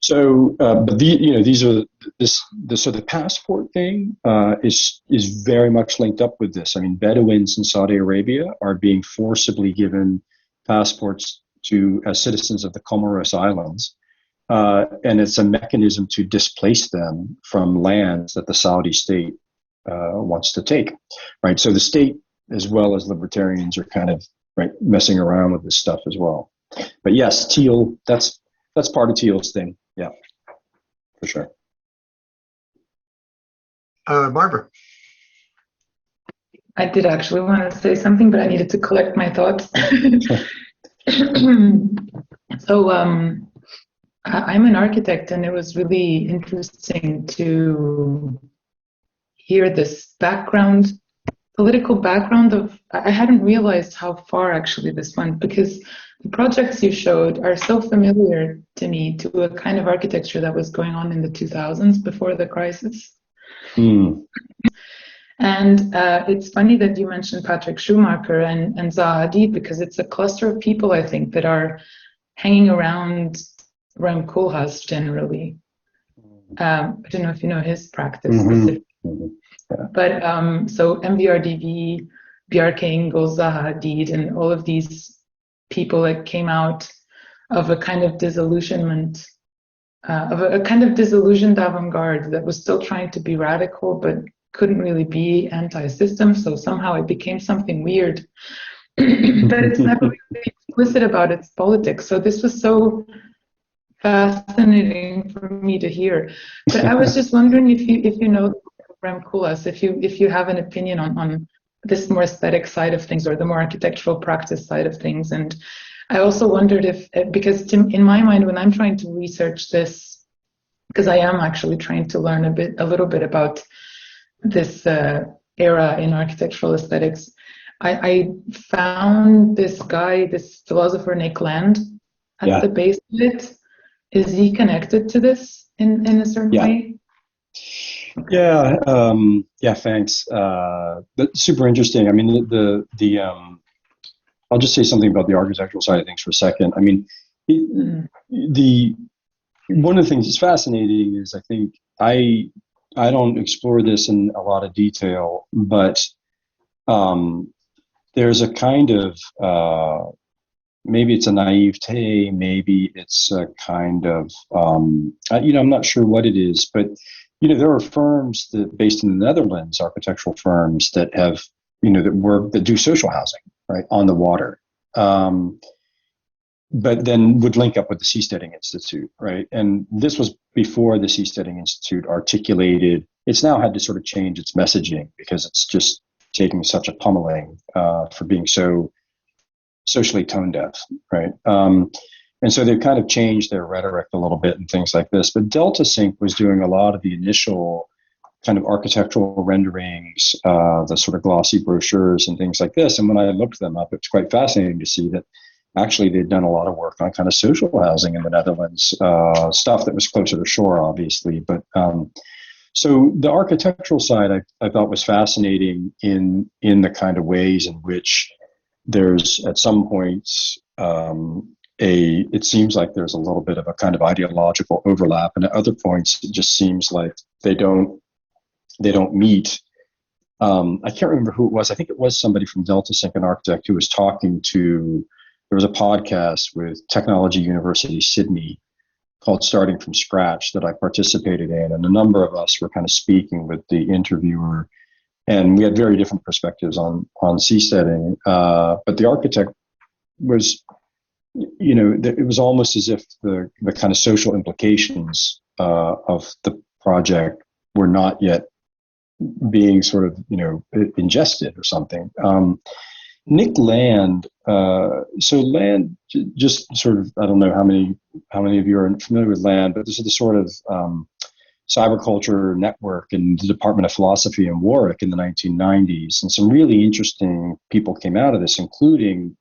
So, but these are so the passport thing is very much linked up with this. I mean, Bedouins in Saudi Arabia are being forcibly given passports as citizens of the Comoros Islands, and it's a mechanism to displace them from lands that the Saudi state wants to take. Right. So the state, as well as libertarians, are kind of messing around with this stuff as well. But yes, Thiel. That's part of Thiel's thing. Yeah, for sure. Barbara. I did actually want to say something, but I needed to collect my thoughts. So I'm an architect, and it was really interesting to hear this political background of, I hadn't realized how far actually this went, because the projects you showed are so familiar to me to a kind of architecture that was going on in the 2000s before the crisis. Mm. And it's funny that you mentioned Patrick Schumacher and Zaha Hadid, because it's a cluster of people, I think, that are hanging around Rem Koolhaas generally. I don't know if you know his practice specifically. Yeah. But so MVRDV, Bjarke Ingels, Zaha Hadid, and all of these people that came out of a kind of disillusionment, of a kind of disillusioned avant-garde that was still trying to be radical, but couldn't really be anti-system. So somehow it became something weird. But it's never really explicit about its politics. So this was so fascinating for me to hear. But I was just wondering if you know Rem Koolhaas, if you have an opinion on this more aesthetic side of things or the more architectural practice side of things. And I also wondered because in my mind, when I'm trying to research this, because I am actually trying to learn a little bit about this era in architectural aesthetics, I found this guy, this philosopher Nick Land, at the base of it. Is he connected to this in a certain way? Yeah. Yeah. Thanks. That's super interesting. I mean, I'll just say something about the architectural side of things for a second. I mean, one of the things that's fascinating is I think I don't explore this in a lot of detail, but there's a kind of maybe it's a naivete, maybe it's a kind of I'm not sure what it is, but there are firms that based in the Netherlands, architectural firms that have that do social housing right on the water, but then would link up with the Seasteading Institute, right? And this was before the Seasteading Institute articulated. It's now had to sort of change its messaging because it's just taking such a pummeling for being so socially tone deaf, right? And so they've kind of changed their rhetoric a little bit and things like this. But Delta Sync was doing a lot of the initial kind of architectural renderings, the sort of glossy brochures and things like this. And when I looked them up, it's quite fascinating to see that actually they'd done a lot of work on kind of social housing in the Netherlands, stuff that was closer to shore, obviously. But so the architectural side I thought was fascinating in the kind of ways in which there's at some points it seems like there's a little bit of a kind of ideological overlap, and at other points it just seems like they don't meet. I can't remember who it was. I think it was somebody from Delta Sync, an architect, who was talking to. There was a podcast with Technology University Sydney called Starting from Scratch that I participated in, and a number of us were kind of speaking with the interviewer, and we had very different perspectives on seasteading. But the architect was, it was almost as if the kind of social implications of the project were not yet being sort of, ingested or something. Nick Land, so Land, just sort of, I don't know how many of you are familiar with Land, but this is the sort of cyberculture network in the Department of Philosophy in Warwick in the 1990s. And some really interesting people came out of this, including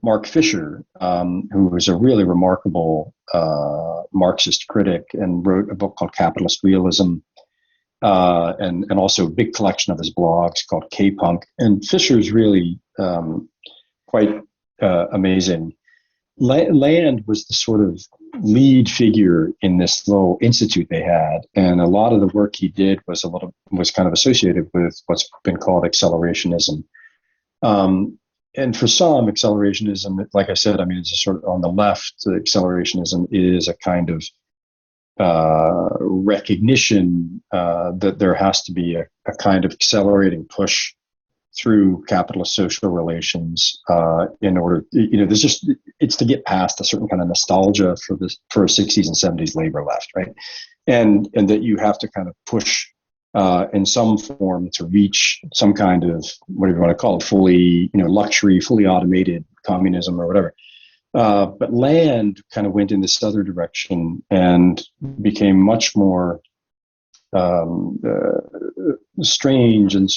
Mark Fisher, who was a really remarkable Marxist critic and wrote a book called Capitalist Realism, and also a big collection of his blogs called K-Punk. And Fisher's really quite amazing. Land was the sort of lead figure in this little institute they had, and a lot of the work he did was kind of associated with what's been called accelerationism. And for some, accelerationism, like I said, it's a sort of on the left. Accelerationism is a kind of recognition that there has to be a kind of accelerating push through capitalist social relations in order, it's to get past a certain kind of nostalgia for a 60s and 70s labor left, right? And that you have to kind of push in some form to reach some kind of, whatever you want to call it, fully, luxury, fully automated communism or whatever. But Land kind of went in this other direction and became much more strange and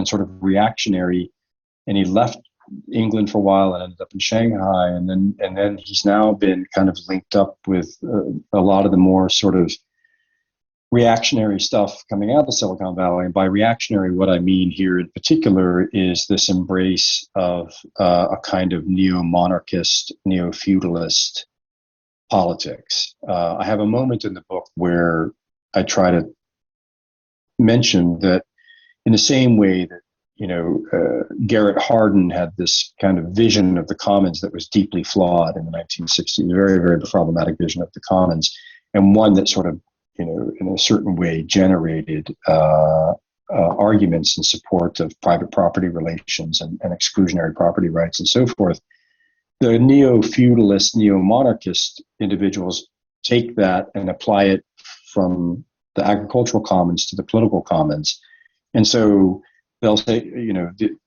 sort of reactionary. And he left England for a while and ended up in Shanghai. And then he's now been kind of linked up with a lot of the more sort of reactionary stuff coming out of Silicon Valley. And by reactionary, what I mean here in particular is this embrace of a kind of neo-monarchist, neo-feudalist politics. I have a moment in the book where I try to mention that in the same way that, Garrett Hardin had this kind of vision of the commons that was deeply flawed in the 1960s, a very, very problematic vision of the commons, and one that sort of, in a certain way generated arguments in support of private property relations and exclusionary property rights and so forth. The neo-feudalist, neo-monarchist individuals take that and apply it from the agricultural commons to the political commons. And so they'll say,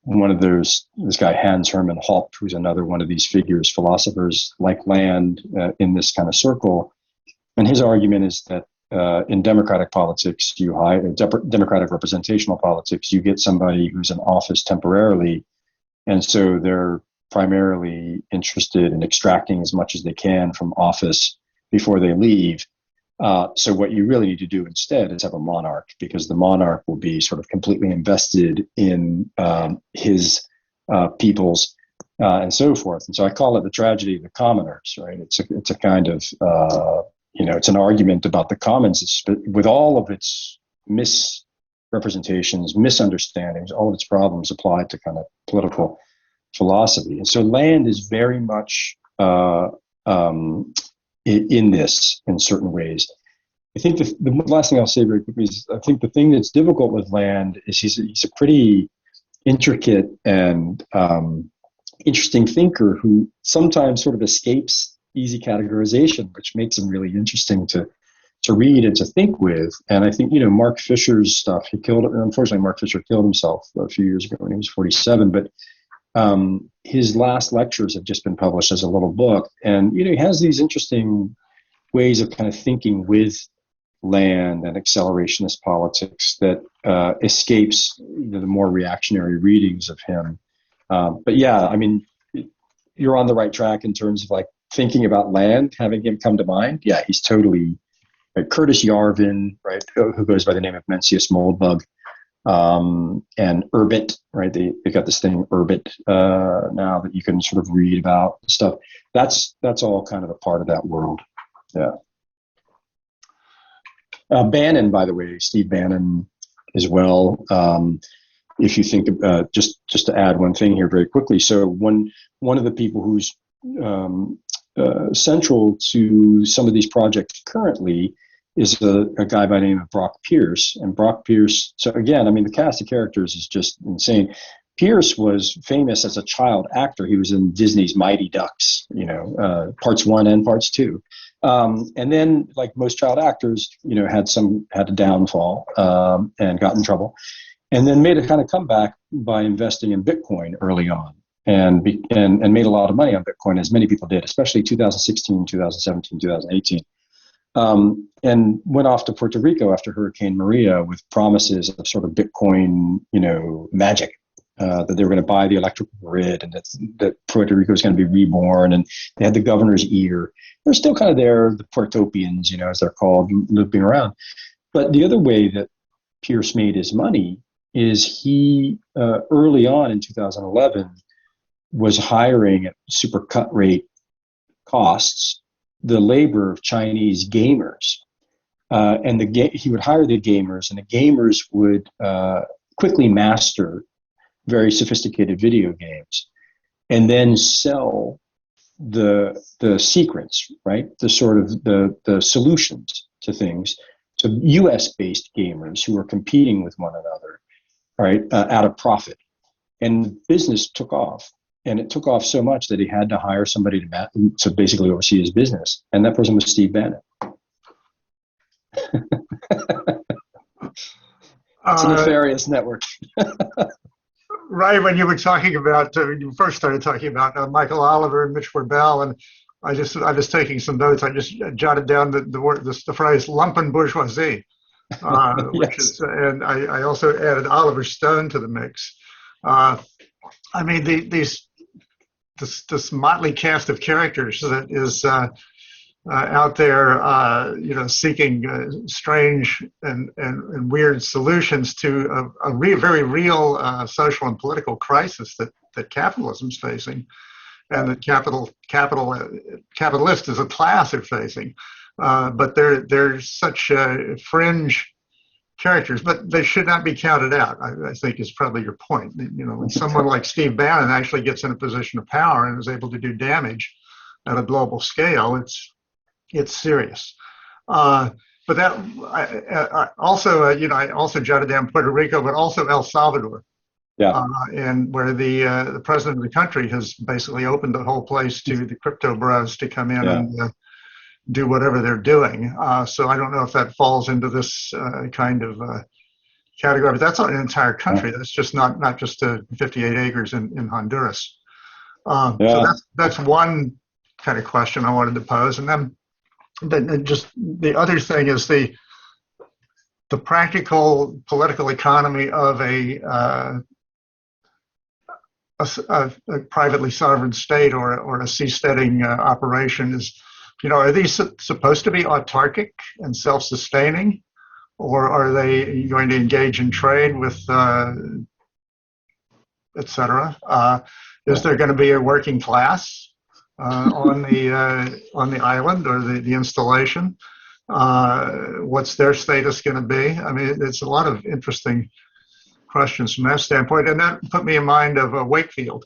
one of those, this guy Hans Hermann Hoppe, who's another one of these figures, philosophers like Land in this kind of circle. And his argument is that in democratic politics, democratic representational politics, you get somebody who's in office temporarily, and so they're primarily interested in extracting as much as they can from office before they leave. So what you really need to do instead is have a monarch, because the monarch will be sort of completely invested in his peoples and so forth. And so I call it the tragedy of the commoners, right? It's a kind of it's an argument about the commons with all of its misrepresentations, misunderstandings, all of its problems applied to kind of political philosophy. And so Land is very much in this in certain ways. I think the last thing I'll say very quickly is I think the thing that's difficult with Land is he's a pretty intricate and interesting thinker who sometimes sort of escapes easy categorization, which makes him really interesting to read and to think with. And I think, Mark Fisher's stuff, unfortunately, Mark Fisher killed himself a few years ago when he was 47, but his last lectures have just been published as a little book. And, he has these interesting ways of kind of thinking with Land and accelerationist politics that escapes the more reactionary readings of him. But yeah, you're on the right track in terms of like thinking about land, having him come to mind. Yeah, he's totally Curtis Yarvin, right, who goes by the name of Mencius Moldbug, and Urbit, right? They got this thing Urbit now that you can sort of read about stuff. That's all kind of a part of that world. Yeah. Bannon, by the way, Steve Bannon as well. If you think just to add one thing here very quickly, so one of the people who's central to some of these projects currently is a guy by the name of Brock Pierce. And Brock Pierce, so again, I mean, the cast of characters is just insane. Pierce was famous as a child actor. He was in Disney's Mighty Ducks, parts 1 and parts 2. And then, like most child actors, had a downfall and got in trouble. And then made a kind of comeback by investing in Bitcoin early on and made a lot of money on Bitcoin, as many people did, especially 2016, 2017, 2018. And went off to Puerto Rico after Hurricane Maria with promises of sort of Bitcoin, magic, that they were going to buy the electrical grid and that Puerto Rico was going to be reborn. And they had the governor's ear. They're still kind of there, the Puertopians, as they're called, looping around. But the other way that Pierce made his money is he, early on in 2011, was hiring at super cut rate costs the labor of Chinese gamers, and he would hire the gamers, and the gamers would quickly master very sophisticated video games, and then sell the secrets, right? The sort of the solutions to things to U.S.-based gamers who were competing with one another, right, at a profit, and business took off. And it took off so much that he had to hire somebody to basically oversee his business. And that person was Steve Bannon. It's a nefarious network. Right, when you were talking about, you first started talking about Michael Oliver and Mitch Corbell, and I was taking some notes. I just jotted down the phrase "lumpen bourgeoisie," which is, and I also added Oliver Stone to the mix. I mean, this motley cast of characters that is out there, seeking strange and weird solutions to a very real social and political crisis that capitalism is facing, and that capitalists as a class are facing. But they're such fringe characters, but they should not be counted out, I think is probably your point. When someone like Steve Bannon actually gets in a position of power and is able to do damage at a global scale, it's serious. But that I also jotted down Puerto Rico, but also El Salvador. Yeah. And where the president of the country has basically opened the whole place to the crypto bros to come in and do whatever they're doing. So I don't know if that falls into this kind of category, but that's an entire country. That's just not just 58 acres in Honduras. So that's one kind of question I wanted to pose. And then just the other thing is the practical political economy of a privately sovereign state or a seasteading operation is, are these supposed to be autarkic and self-sustaining, or are they going to engage in trade with, et cetera? Is there going to be a working class on the island or the installation? What's their status going to be? I mean, it's a lot of interesting questions from that standpoint, and that put me in mind of Wakefield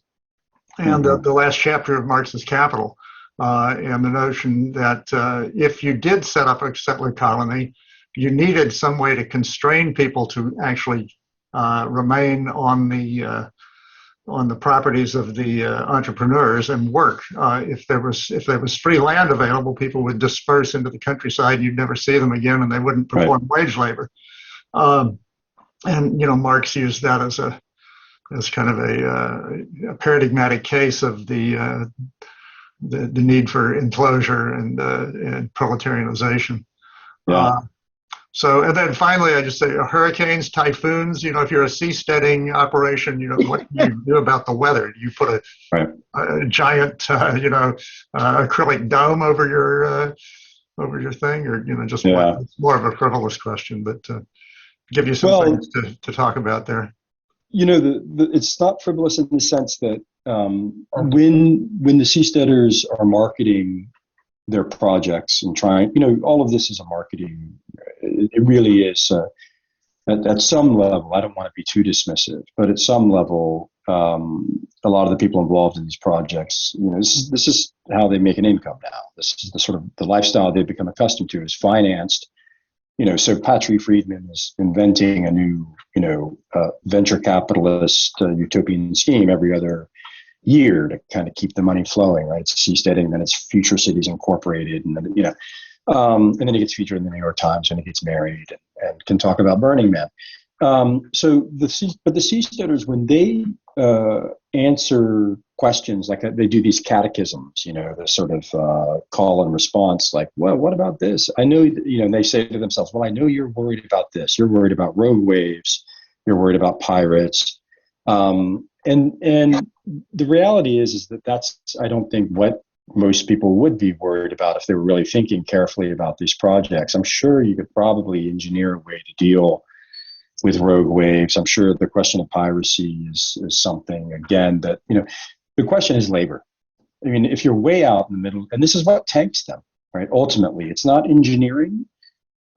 and the last chapter of Marx's Capital. And the notion that if you did set up a settler colony, you needed some way to constrain people to actually remain on the properties of the entrepreneurs and work. If there was free land available, people would disperse into the countryside. You'd never see them again, and they wouldn't perform wage labor. And Marx used that as kind of a paradigmatic case of the need for enclosure and proletarianization. So, and then finally, I just say hurricanes, typhoons. If you're a seasteading operation, what do you do about the weather? Do you put Right. a giant, acrylic dome over your thing, or just Yeah. It's more of a frivolous question, but give you some things to talk about there. It's not frivolous in the sense that when the seasteaders are marketing their projects and trying, all of this is a marketing. It really is. At some level, I don't want to be too dismissive, but at some level, a lot of the people involved in these projects, this is how they make an income now. This is the sort of the lifestyle they've become accustomed to is financed. So Patrick Friedman is inventing a new, venture capitalist utopian scheme every other year to kind of keep the money flowing, right? It's seasteading, then it's Future Cities Incorporated, and then, and then he gets featured in the New York Times when he gets married and can talk about Burning Man. But the seasteaders, when they answer questions, like they do these catechisms, the sort of call and response, like, well, what about this? I know, and they say to themselves, well, I know you're worried about this. You're worried about rogue waves. You're worried about pirates. And the reality is that that's, I don't think, what most people would be worried about if they were really thinking carefully about these projects. I'm sure you could probably engineer a way to deal with rogue waves. I'm sure the question of piracy is something, again, that, the question is labor. I mean, if you're way out in the middle, and this is what tanks them, right? Ultimately, it's not engineering.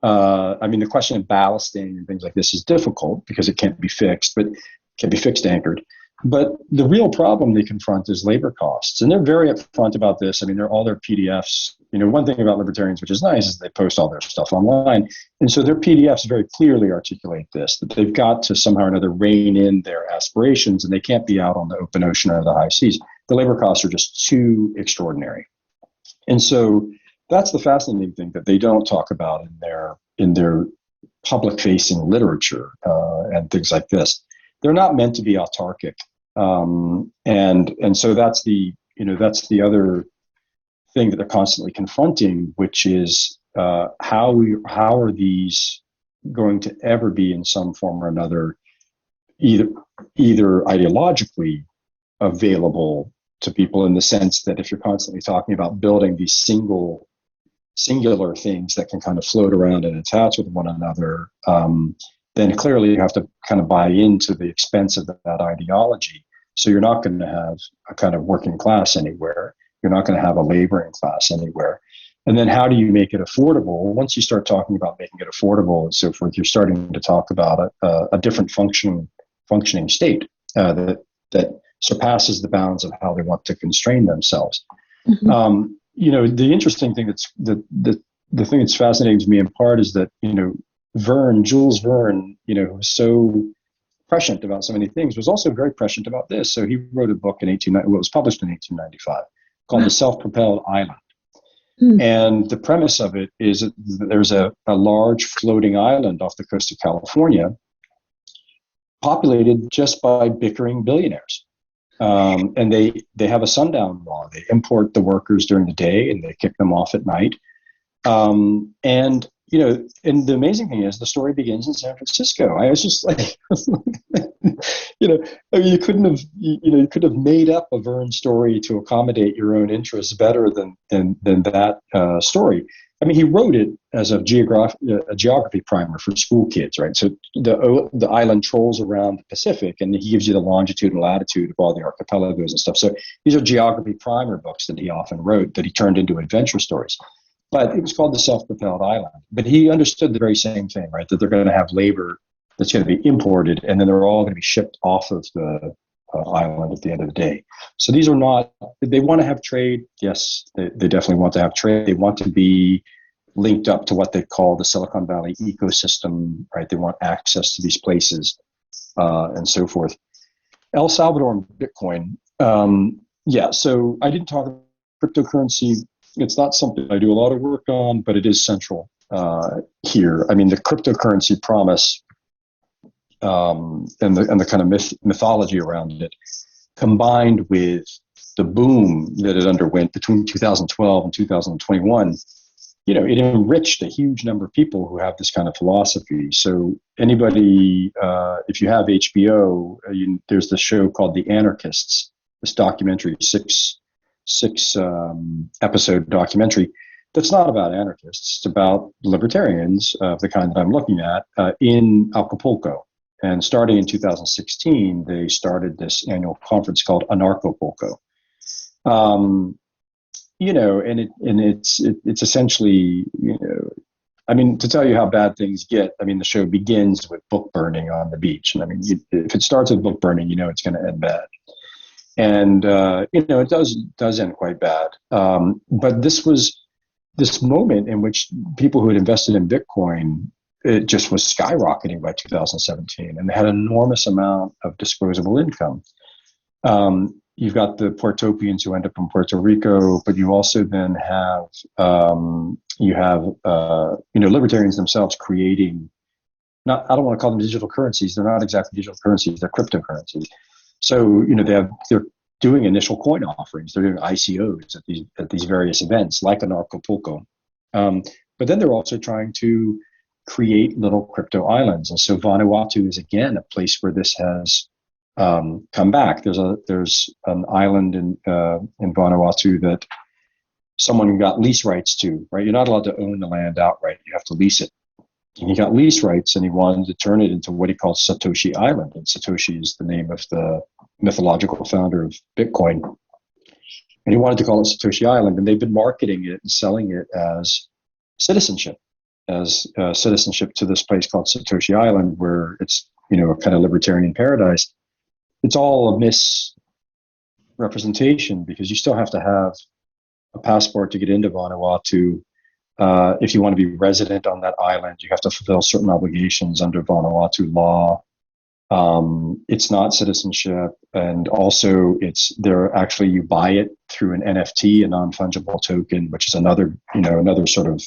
The question of ballasting and things like this is difficult because it can't be fixed, but it can be fixed anchored. But the real problem they confront is labor costs. And they're very upfront about this. They're all their PDFs. One thing about libertarians, which is nice, is they post all their stuff online. And so their PDFs very clearly articulate this, that they've got to somehow or another rein in their aspirations, and they can't be out on the open ocean or the high seas. The labor costs are just too extraordinary. And so that's the fascinating thing that they don't talk about in their public-facing literature and things like this. They're not meant to be autarkic. And so that's the other thing that they're constantly confronting, which is how are these going to ever be in some form or another either ideologically available to people, in the sense that if you're constantly talking about building these singular things that can kind of float around and attach with one another, then clearly you have to kind of buy into the expense of that ideology. So you're not going to have a kind of working class anywhere. You're not going to have a laboring class anywhere. And then how do you make it affordable? Once you start talking about making it affordable and so forth, you're starting to talk about a different functioning state that surpasses the bounds of how they want to constrain themselves. Mm-hmm. The interesting thing the thing that's fascinating to me in part is that, Jules Verne, who was so prescient about so many things, was also very prescient about this. So he wrote a book it was published in 1895 called The Self-Propelled Island. Mm. And the premise of it is that there's a large floating island off the coast of California populated just by bickering billionaires. And they have a sundown law. They import the workers during the day and they kick them off at night. And the amazing thing is the story begins in San Francisco. I was just like, you could have made up a Verne story to accommodate your own interests better than that story. He wrote it as a geography primer for school kids, right? So the island trolls around the Pacific, and he gives you the longitude and latitude of all the archipelagos and stuff. So these are geography primer books that he often wrote that he turned into adventure stories. But it was called The Self-Propelled Island. But he understood the very same thing, right? That they're going to have labor that's going to be imported, and then they're all going to be shipped off of the island at the end of the day. So these are not, they want to have trade. Yes, they definitely want to have trade. They want to be linked up to what they call the Silicon Valley ecosystem, right? They want access to these places and so forth. El Salvador and Bitcoin. So I didn't talk about cryptocurrency. It's not something I do a lot of work on, but it is central here. The cryptocurrency promise and the kind of mythology around it, combined with the boom that it underwent between 2012 and 2021, it enriched a huge number of people who have this kind of philosophy. So anybody, if you have HBO, there's this show called The Anarchists, this documentary, six episode documentary that's not about anarchists. It's about libertarians of the kind that I'm looking at in Acapulco. And starting in 2016, they started this annual conference called Anarchapulco. And it's essentially, I mean, to tell you how bad things get, I mean, the show begins with book burning on the beach. And I mean, if it starts with book burning, it's going to end bad. And, it does end quite bad. But this was this moment in which people who had invested in Bitcoin, it just was skyrocketing by 2017, and they had an enormous amount of disposable income. You've got the Portopians who end up in Puerto Rico, but you also then have libertarians themselves creating, I don't want to call them digital currencies. They're not exactly digital currencies. They're cryptocurrencies. So they're doing initial coin offerings. They're doing ICOs at these various events like Anarchapulco. But then they're also trying to create little crypto islands. And so Vanuatu is again a place where this has come back. There's an island in Vanuatu that someone got lease rights to, right? You're not allowed to own the land outright. You have to lease it. And he got lease rights, and he wanted to turn it into what he calls Satoshi Island. And Satoshi is the name of the mythological founder of Bitcoin. And he wanted to call it Satoshi Island, and they've been marketing it and selling it as citizenship to this place called Satoshi Island, where it's a kind of libertarian paradise. It's all a misrepresentation, because you still have to have a passport to get into Vanuatu. If you want to be resident on that island, you have to fulfill certain obligations under Vanuatu law. It's not citizenship, and also you buy it through an NFT, a non-fungible token, which is another sort of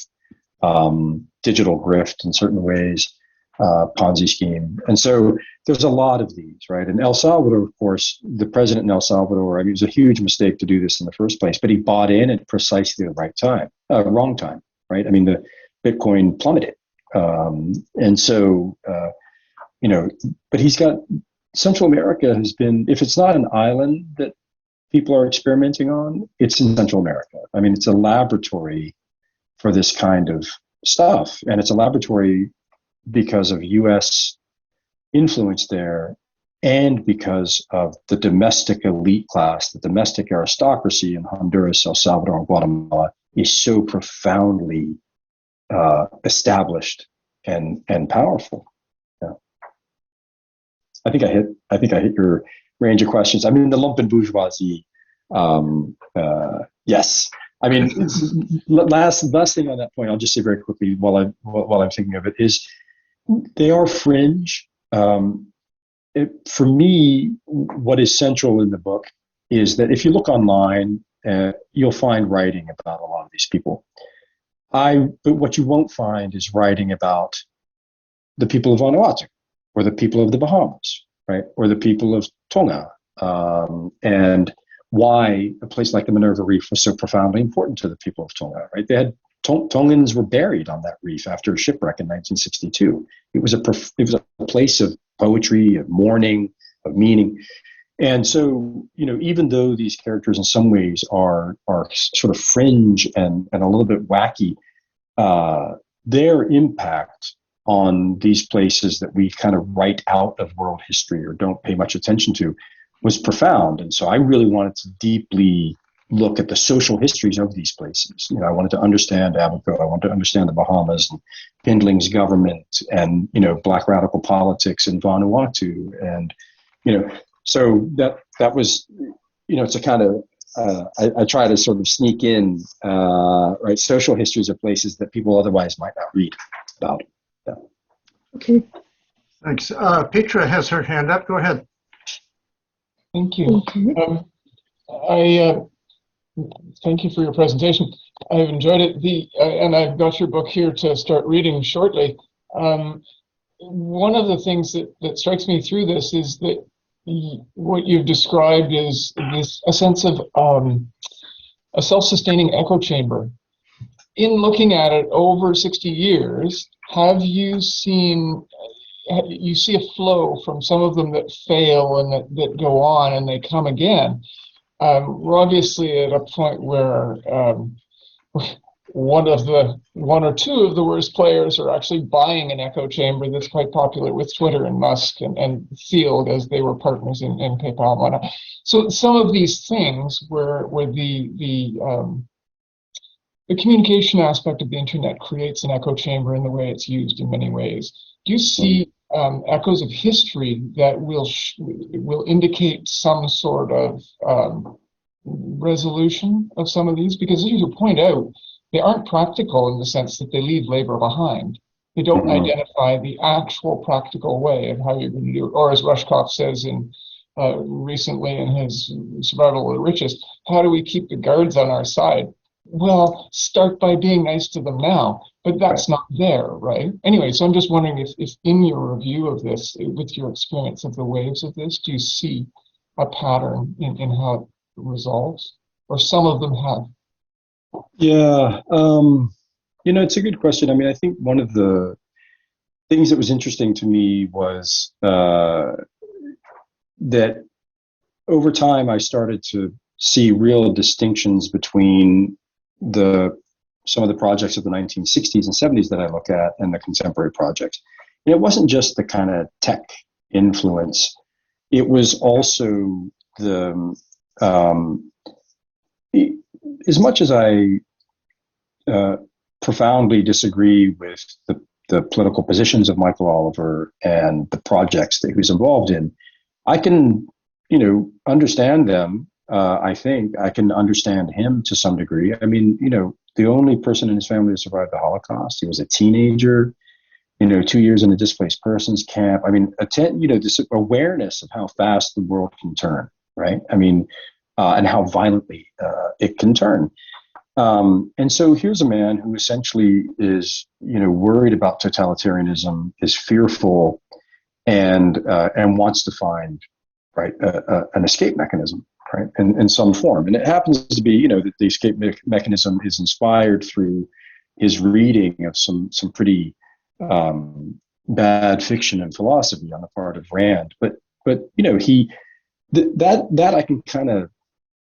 digital grift in certain ways, Ponzi scheme. And so there's a lot of these, right? And El Salvador, of course, the president in El Salvador, I mean, it was a huge mistake to do this in the first place, but he bought in at precisely the wrong time, right? I mean, the Bitcoin plummeted. And so, but he's got, Central America has been, if it's not an island that people are experimenting on, it's in Central America. I mean, it's a laboratory for this kind of stuff. And it's a laboratory because of US influence there, and because of the domestic elite class, the domestic aristocracy in Honduras, El Salvador, and Guatemala is so profoundly established and powerful. Yeah. I think I hit your range of questions. I mean, the lumpen bourgeoisie. Yes. I mean, last thing on that point, I'll just say very quickly while I'm thinking of it, is they are fringe. For me, what is central in the book is that if you look online, you'll find writing about a lot of these people. But what you won't find is writing about the people of Vanuatu, or the people of the Bahamas, right, or the people of Tonga, and why a place like the Minerva Reef was so profoundly important to the people of Tonga, right? They had Tongans were buried on that reef after a shipwreck in 1962. It was a place of poetry, of mourning, of meaning. And so, even though these characters in some ways are sort of fringe and a little bit wacky, their impact on these places that we kind of write out of world history or don't pay much attention to was profound. And so I really wanted to deeply look at the social histories of these places. I wanted to understand Abaco. I wanted to understand the Bahamas and Pindling's government, and black radical politics in Vanuatu, and so that was it's a kind of I try to sort of sneak in right social histories of places that people otherwise might not read about. Yeah. Okay. Thanks. Petra has her hand up. Go ahead. Thank you. I thank you for your presentation. I've enjoyed it. And I've got your book here to start reading shortly. One of the things that strikes me through this is that what you've described is a sense of a self-sustaining echo chamber. in looking at it over 60 years, have you seen, you see a flow from some of them that fail and that go on and they come again? We're obviously at a point where one or two of the worst players are actually buying an echo chamber that's quite popular with Twitter and Musk and Thiel, as they were partners in PayPal and whatnot. So some of these things where the communication aspect of the internet creates an echo chamber in the way it's used in many ways. Do you see echoes of history that will indicate some sort of resolution of some of these? Because as you point out, they aren't practical in the sense that they leave labor behind. They don't identify the actual practical way of how you're going to do it. Or as Rushkoff says recently in his Survival of the Richest, how do we keep the guards on our side? Well, start by being nice to them now, but that's not there, right? Anyway, so I'm just wondering if in your review of this, with your experience of the waves of this, do you see a pattern in how it resolves? Or some of them have? Yeah, it's a good question. I mean, I think one of the things that was interesting to me was that over time I started to see real distinctions between some of the projects of the 1960s and 70s that I look at and the contemporary projects. And it wasn't just the kind of tech influence. It was also as much as I profoundly disagree with the political positions of Michael Oliver and the projects that he was involved in, I can, understand them. I think I can understand him to some degree. I mean, the only person in his family to survive the Holocaust, he was a teenager, 2 years in a displaced persons camp. I mean, this awareness of how fast the world can turn, right? I mean, and how violently it can turn. And so here's a man who essentially is, worried about totalitarianism, is fearful, and wants to find, right, an escape mechanism, right, in some form. And it happens to be, that the escape mechanism is inspired through his reading of some pretty bad fiction and philosophy on the part of Rand. But that I can kind of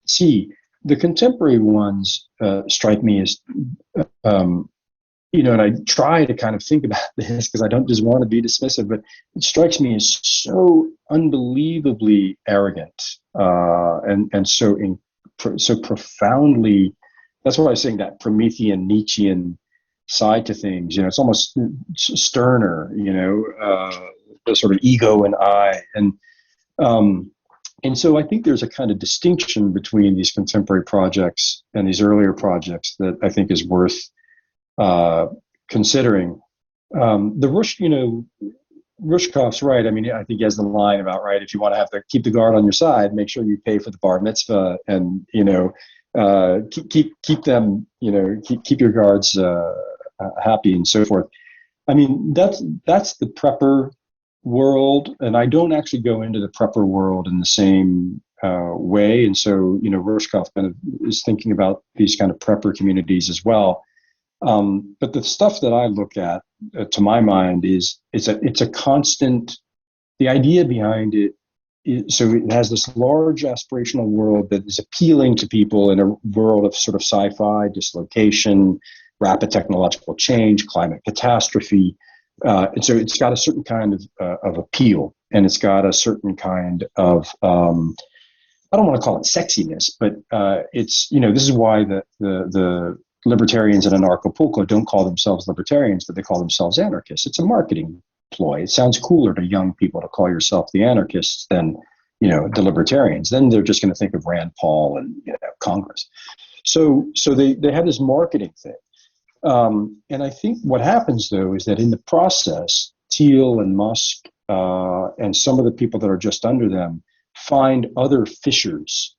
see. The contemporary ones strike me as, and I try to kind of think about this because I don't just want to be dismissive, but it strikes me as so unbelievably arrogant and so profoundly. That's why I was saying that Promethean Nietzschean side to things. It's almost sterner. The sort of ego and I and so I think there's a kind of distinction between these contemporary projects and these earlier projects that I think is worth considering. Rushkoff's right. I mean, I think he has the line about, right, if you want to have to keep the guard on your side, make sure you pay for the bar mitzvah and, keep them, keep your guards happy and so forth. I mean, that's the prepper world, and I don't actually go into the prepper world in the same way. And so, Rushkoff kind of is thinking about these kind of prepper communities as well. But the stuff that I look at, to my mind, it's a constant. The idea behind it is, so it has this large aspirational world that is appealing to people in a world of sort of sci-fi, dislocation, rapid technological change, climate catastrophe. And so it's got a certain kind of appeal, and it's got a certain kind of I don't want to call it sexiness, but it's this is why the libertarians and anarcho-pulco don't call themselves libertarians, but they call themselves anarchists. It's a marketing ploy. It sounds cooler to young people to call yourself the anarchists than the libertarians. Then they're just going to think of Rand Paul and Congress. So they have this marketing thing. And I think what happens, though, is that in the process, Thiel and Musk and some of the people that are just under them find other fissures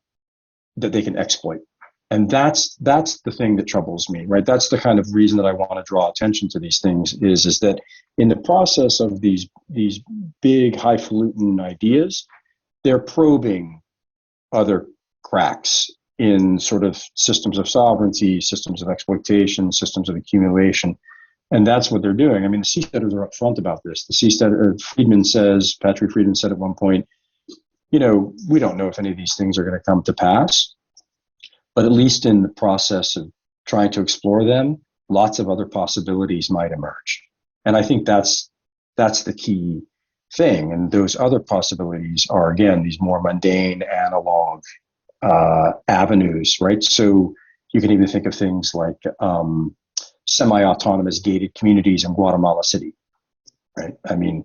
that they can exploit. And that's the thing that troubles me, right? That's the kind of reason that I want to draw attention to these things is that in the process of these big highfalutin ideas, they're probing other cracks in sort of systems of sovereignty, systems of exploitation, systems of accumulation. And that's what they're doing. I mean, the seasteaders are upfront about this. The seasteader, Friedman says, Patrick Friedman said at one point, we don't know if any of these things are going to come to pass, but at least in the process of trying to explore them, lots of other possibilities might emerge. And I think that's the key thing. And those other possibilities are, again, these more mundane, analog avenues, right? So you can even think of things like semi-autonomous gated communities in Guatemala City, right? I mean,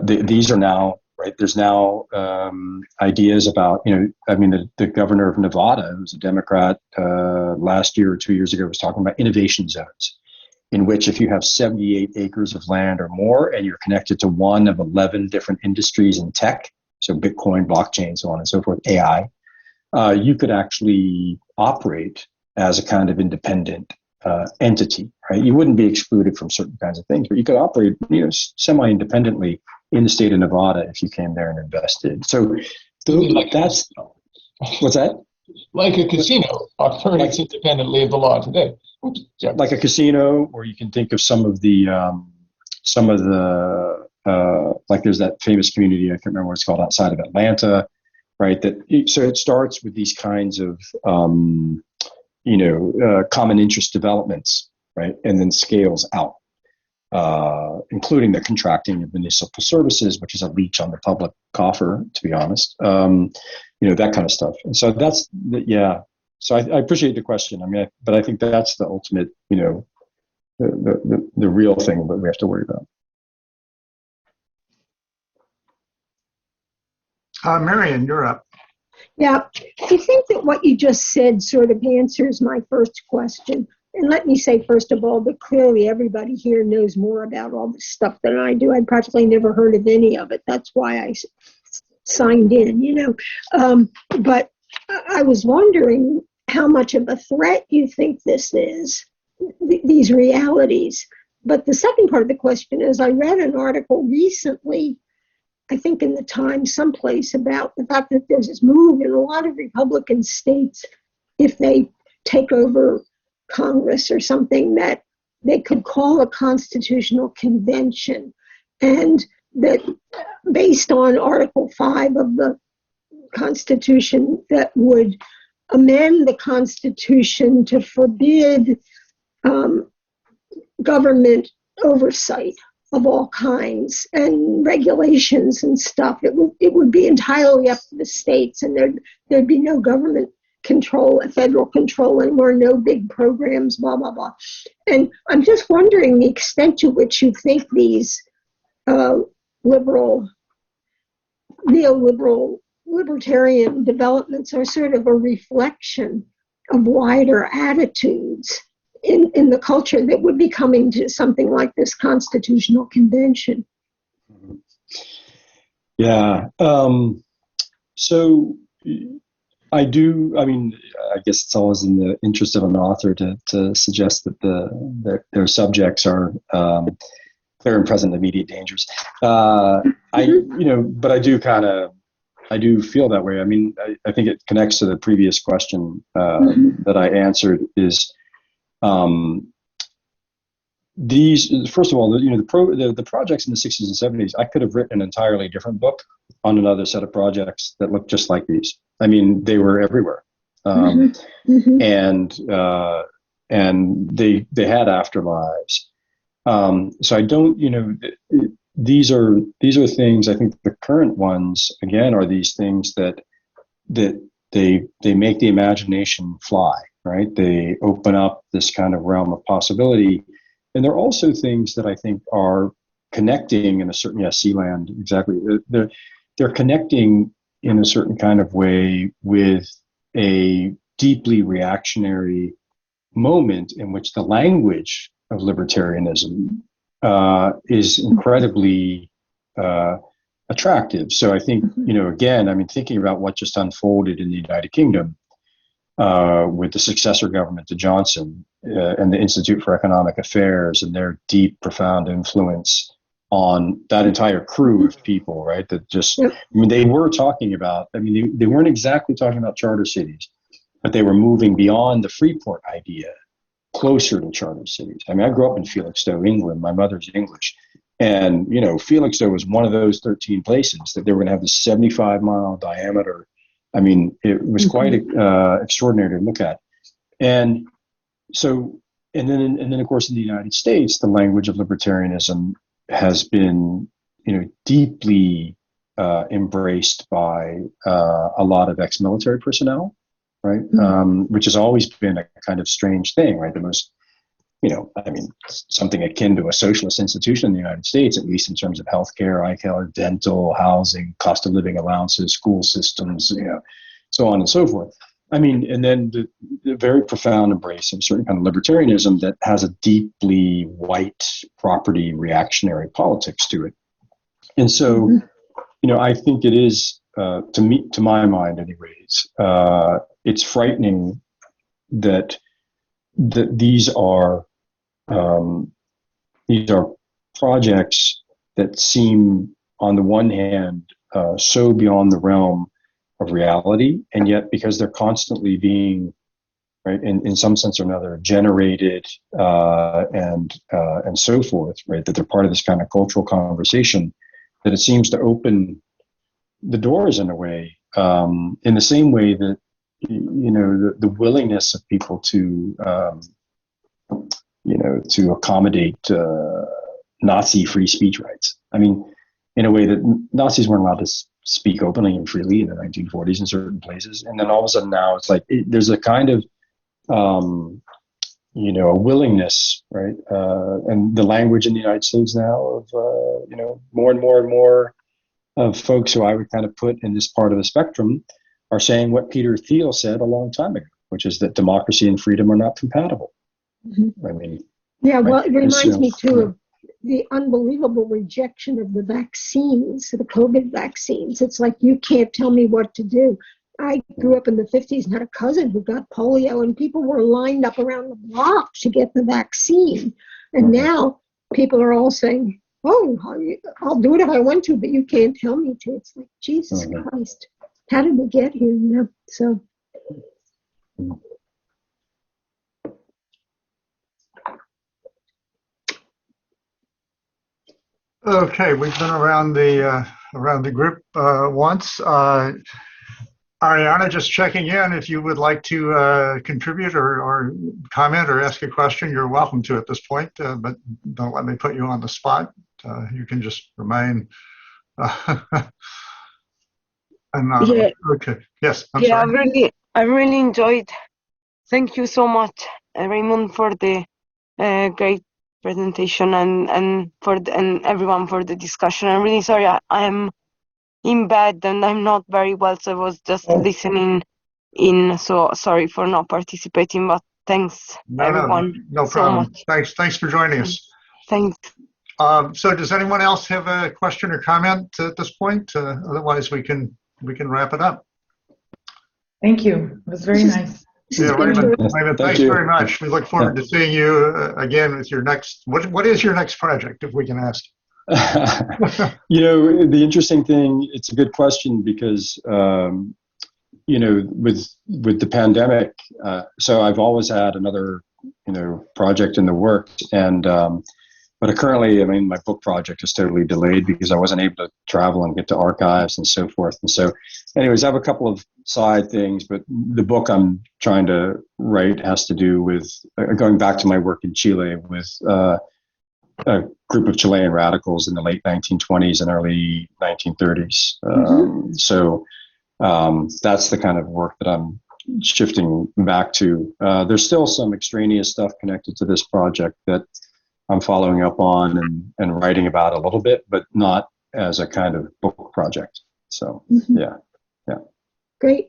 these are now, right? There's now ideas about, the governor of Nevada, who's a Democrat, last year or 2 years ago, was talking about innovation zones, in which if you have 78 acres of land or more, and you're connected to one of 11 different industries in tech, so Bitcoin, blockchain, so on and so forth, AI, you could actually operate as a kind of independent entity, right? You wouldn't be excluded from certain kinds of things, but you could operate, semi-independently in the state of Nevada if you came there and invested. So that's what's that? Like a casino operates independently of the law today. Oops, yeah. Like a casino, or you can think of some of the like there's that famous community, I can't remember what it's called, outside of Atlanta, right? So it starts with these kinds of common interest developments, right, and then scales out, including the contracting of municipal services, which is a leech on the public coffer, to be honest. That kind of stuff. And so So I appreciate the question. I mean, but I think that's the ultimate, the real thing that we have to worry about. Marion, you're up. Yeah, I think that what you just said sort of answers my first question. And let me say, first of all, that clearly everybody here knows more about all this stuff than I do. I'd practically never heard of any of it. That's why I signed in, But I was wondering how much of a threat you think this is, these realities. But the second part of the question is, I read an article recently, I think in the Times someplace, about the fact that there's this move in a lot of Republican states, if they take over Congress or something, that they could call a constitutional convention, and that based on Article 5 of the Constitution, that would amend the Constitution to forbid government oversight of all kinds and regulations and stuff. It would be entirely up to the states, and there'd be no government control, federal control anymore, no big programs, blah, blah, blah. And I'm just wondering the extent to which you think these neoliberal, libertarian developments are sort of a reflection of wider attitudes in the culture that would be coming to something like this constitutional convention. Yeah. So I guess it's always in the interest of an author to suggest that their subjects are clear and present immediate dangers. But I do feel that way. I mean, I think it connects to the previous question that I answered. Is these, first of all, the projects in the 60s and 70s, I could have written an entirely different book on another set of projects that looked just like these. I mean, they were everywhere, and they had afterlives. So I don't, these are things. I think the current ones, again, are these things that they make the imagination fly, right? They open up this kind of realm of possibility. And they're also things that I think are connecting in a certain, Sealand, exactly. They're connecting in a certain kind of way with a deeply reactionary moment in which the language of libertarianism is incredibly attractive. So I think, again, I mean, thinking about what just unfolded in the United Kingdom with the successor government to Johnson and the Institute for Economic Affairs and their deep, profound influence on that entire crew of people, right? That just, I mean, they were talking about, I mean, they weren't exactly talking about charter cities, but they were moving beyond the Freeport idea closer to charter cities. I mean, I grew up in Felixstowe, England. My mother's English. And, you know, Felixstowe was one of those 13 places that they were going to have this 75-mile diameter. I mean, it was quite extraordinary to look at. And so, and then of course, in the United States, the language of libertarianism has been, you know, deeply embraced by a lot of ex-military personnel, right? Which has always been a kind of strange thing, right? The most, you know, I mean, something akin to a socialist institution in the United States, at least in terms of healthcare, eye care, dental, housing, cost of living allowances, school systems, you know, so on and so forth. I mean, and then the very profound embrace of a certain kind of libertarianism that has a deeply white property reactionary politics to it. And so, you know, I think it is, to my mind anyways, it's frightening that these are projects that seem, on the one hand, so beyond the realm of reality, and yet because they're constantly being, right, in some sense or another, generated and so forth, right, that they're part of this kind of cultural conversation, that it seems to open the doors in a way, in the same way that, you know, the willingness of people to, you know, to accommodate Nazi free speech rights. I mean, in a way that Nazis weren't allowed to speak openly and freely in the 1940s in certain places. And then all of a sudden now it's like, there's a kind of, you know, a willingness, right? And the language in the United States now of, you know, more and more and more of folks who I would kind of put in this part of the spectrum are saying what Peter Thiel said a long time ago, which is that democracy and freedom are not compatible. I mean, yeah, well, it right? reminds me too of the unbelievable rejection of the vaccines, the COVID vaccines. It's like, you can't tell me what to do. I grew up in the 50s and had a cousin who got polio, and people were lined up around the block to get the vaccine. And now people are all saying, oh, I'll do it if I want to, but you can't tell me to. It's like, Jesus Christ, how did we get here? You know, so. Okay, we've been around the group once. Ariana, just checking in. If you would like to contribute or comment or ask a question, you're welcome to at this point. But don't let me put you on the spot. You can just remain. Yeah. Okay. Yes. I'm Yeah, sorry. I really enjoyed. Thank you so much, Raymond, for the great presentation and everyone for the discussion. I'm really sorry. I am in bed and I'm not very well, so I was just listening in. So sorry for not participating, but thanks everyone No so problem. much. Thanks for joining us. Thanks. So does anyone else have a question or comment at this point? Otherwise, we can wrap it up. Thank you. It was very nice. Yeah, Raymond, thanks you very much. We look forward to seeing you again with your next. What is your next project, if we can ask? You know, the interesting thing, it's a good question because, you know, with the pandemic, so I've always had another, you know, project in the works, and but currently, I mean, my book project is totally delayed because I wasn't able to travel and get to archives and so forth. And so, anyways, I have a couple of side things, but the book I'm trying to write has to do with going back to my work in Chile with a group of Chilean radicals in the late 1920s and early 1930s. So that's the kind of work that I'm shifting back to. There's still some extraneous stuff connected to this project that I'm following up on and writing about a little bit, but not as a kind of book project. So, yeah. Great.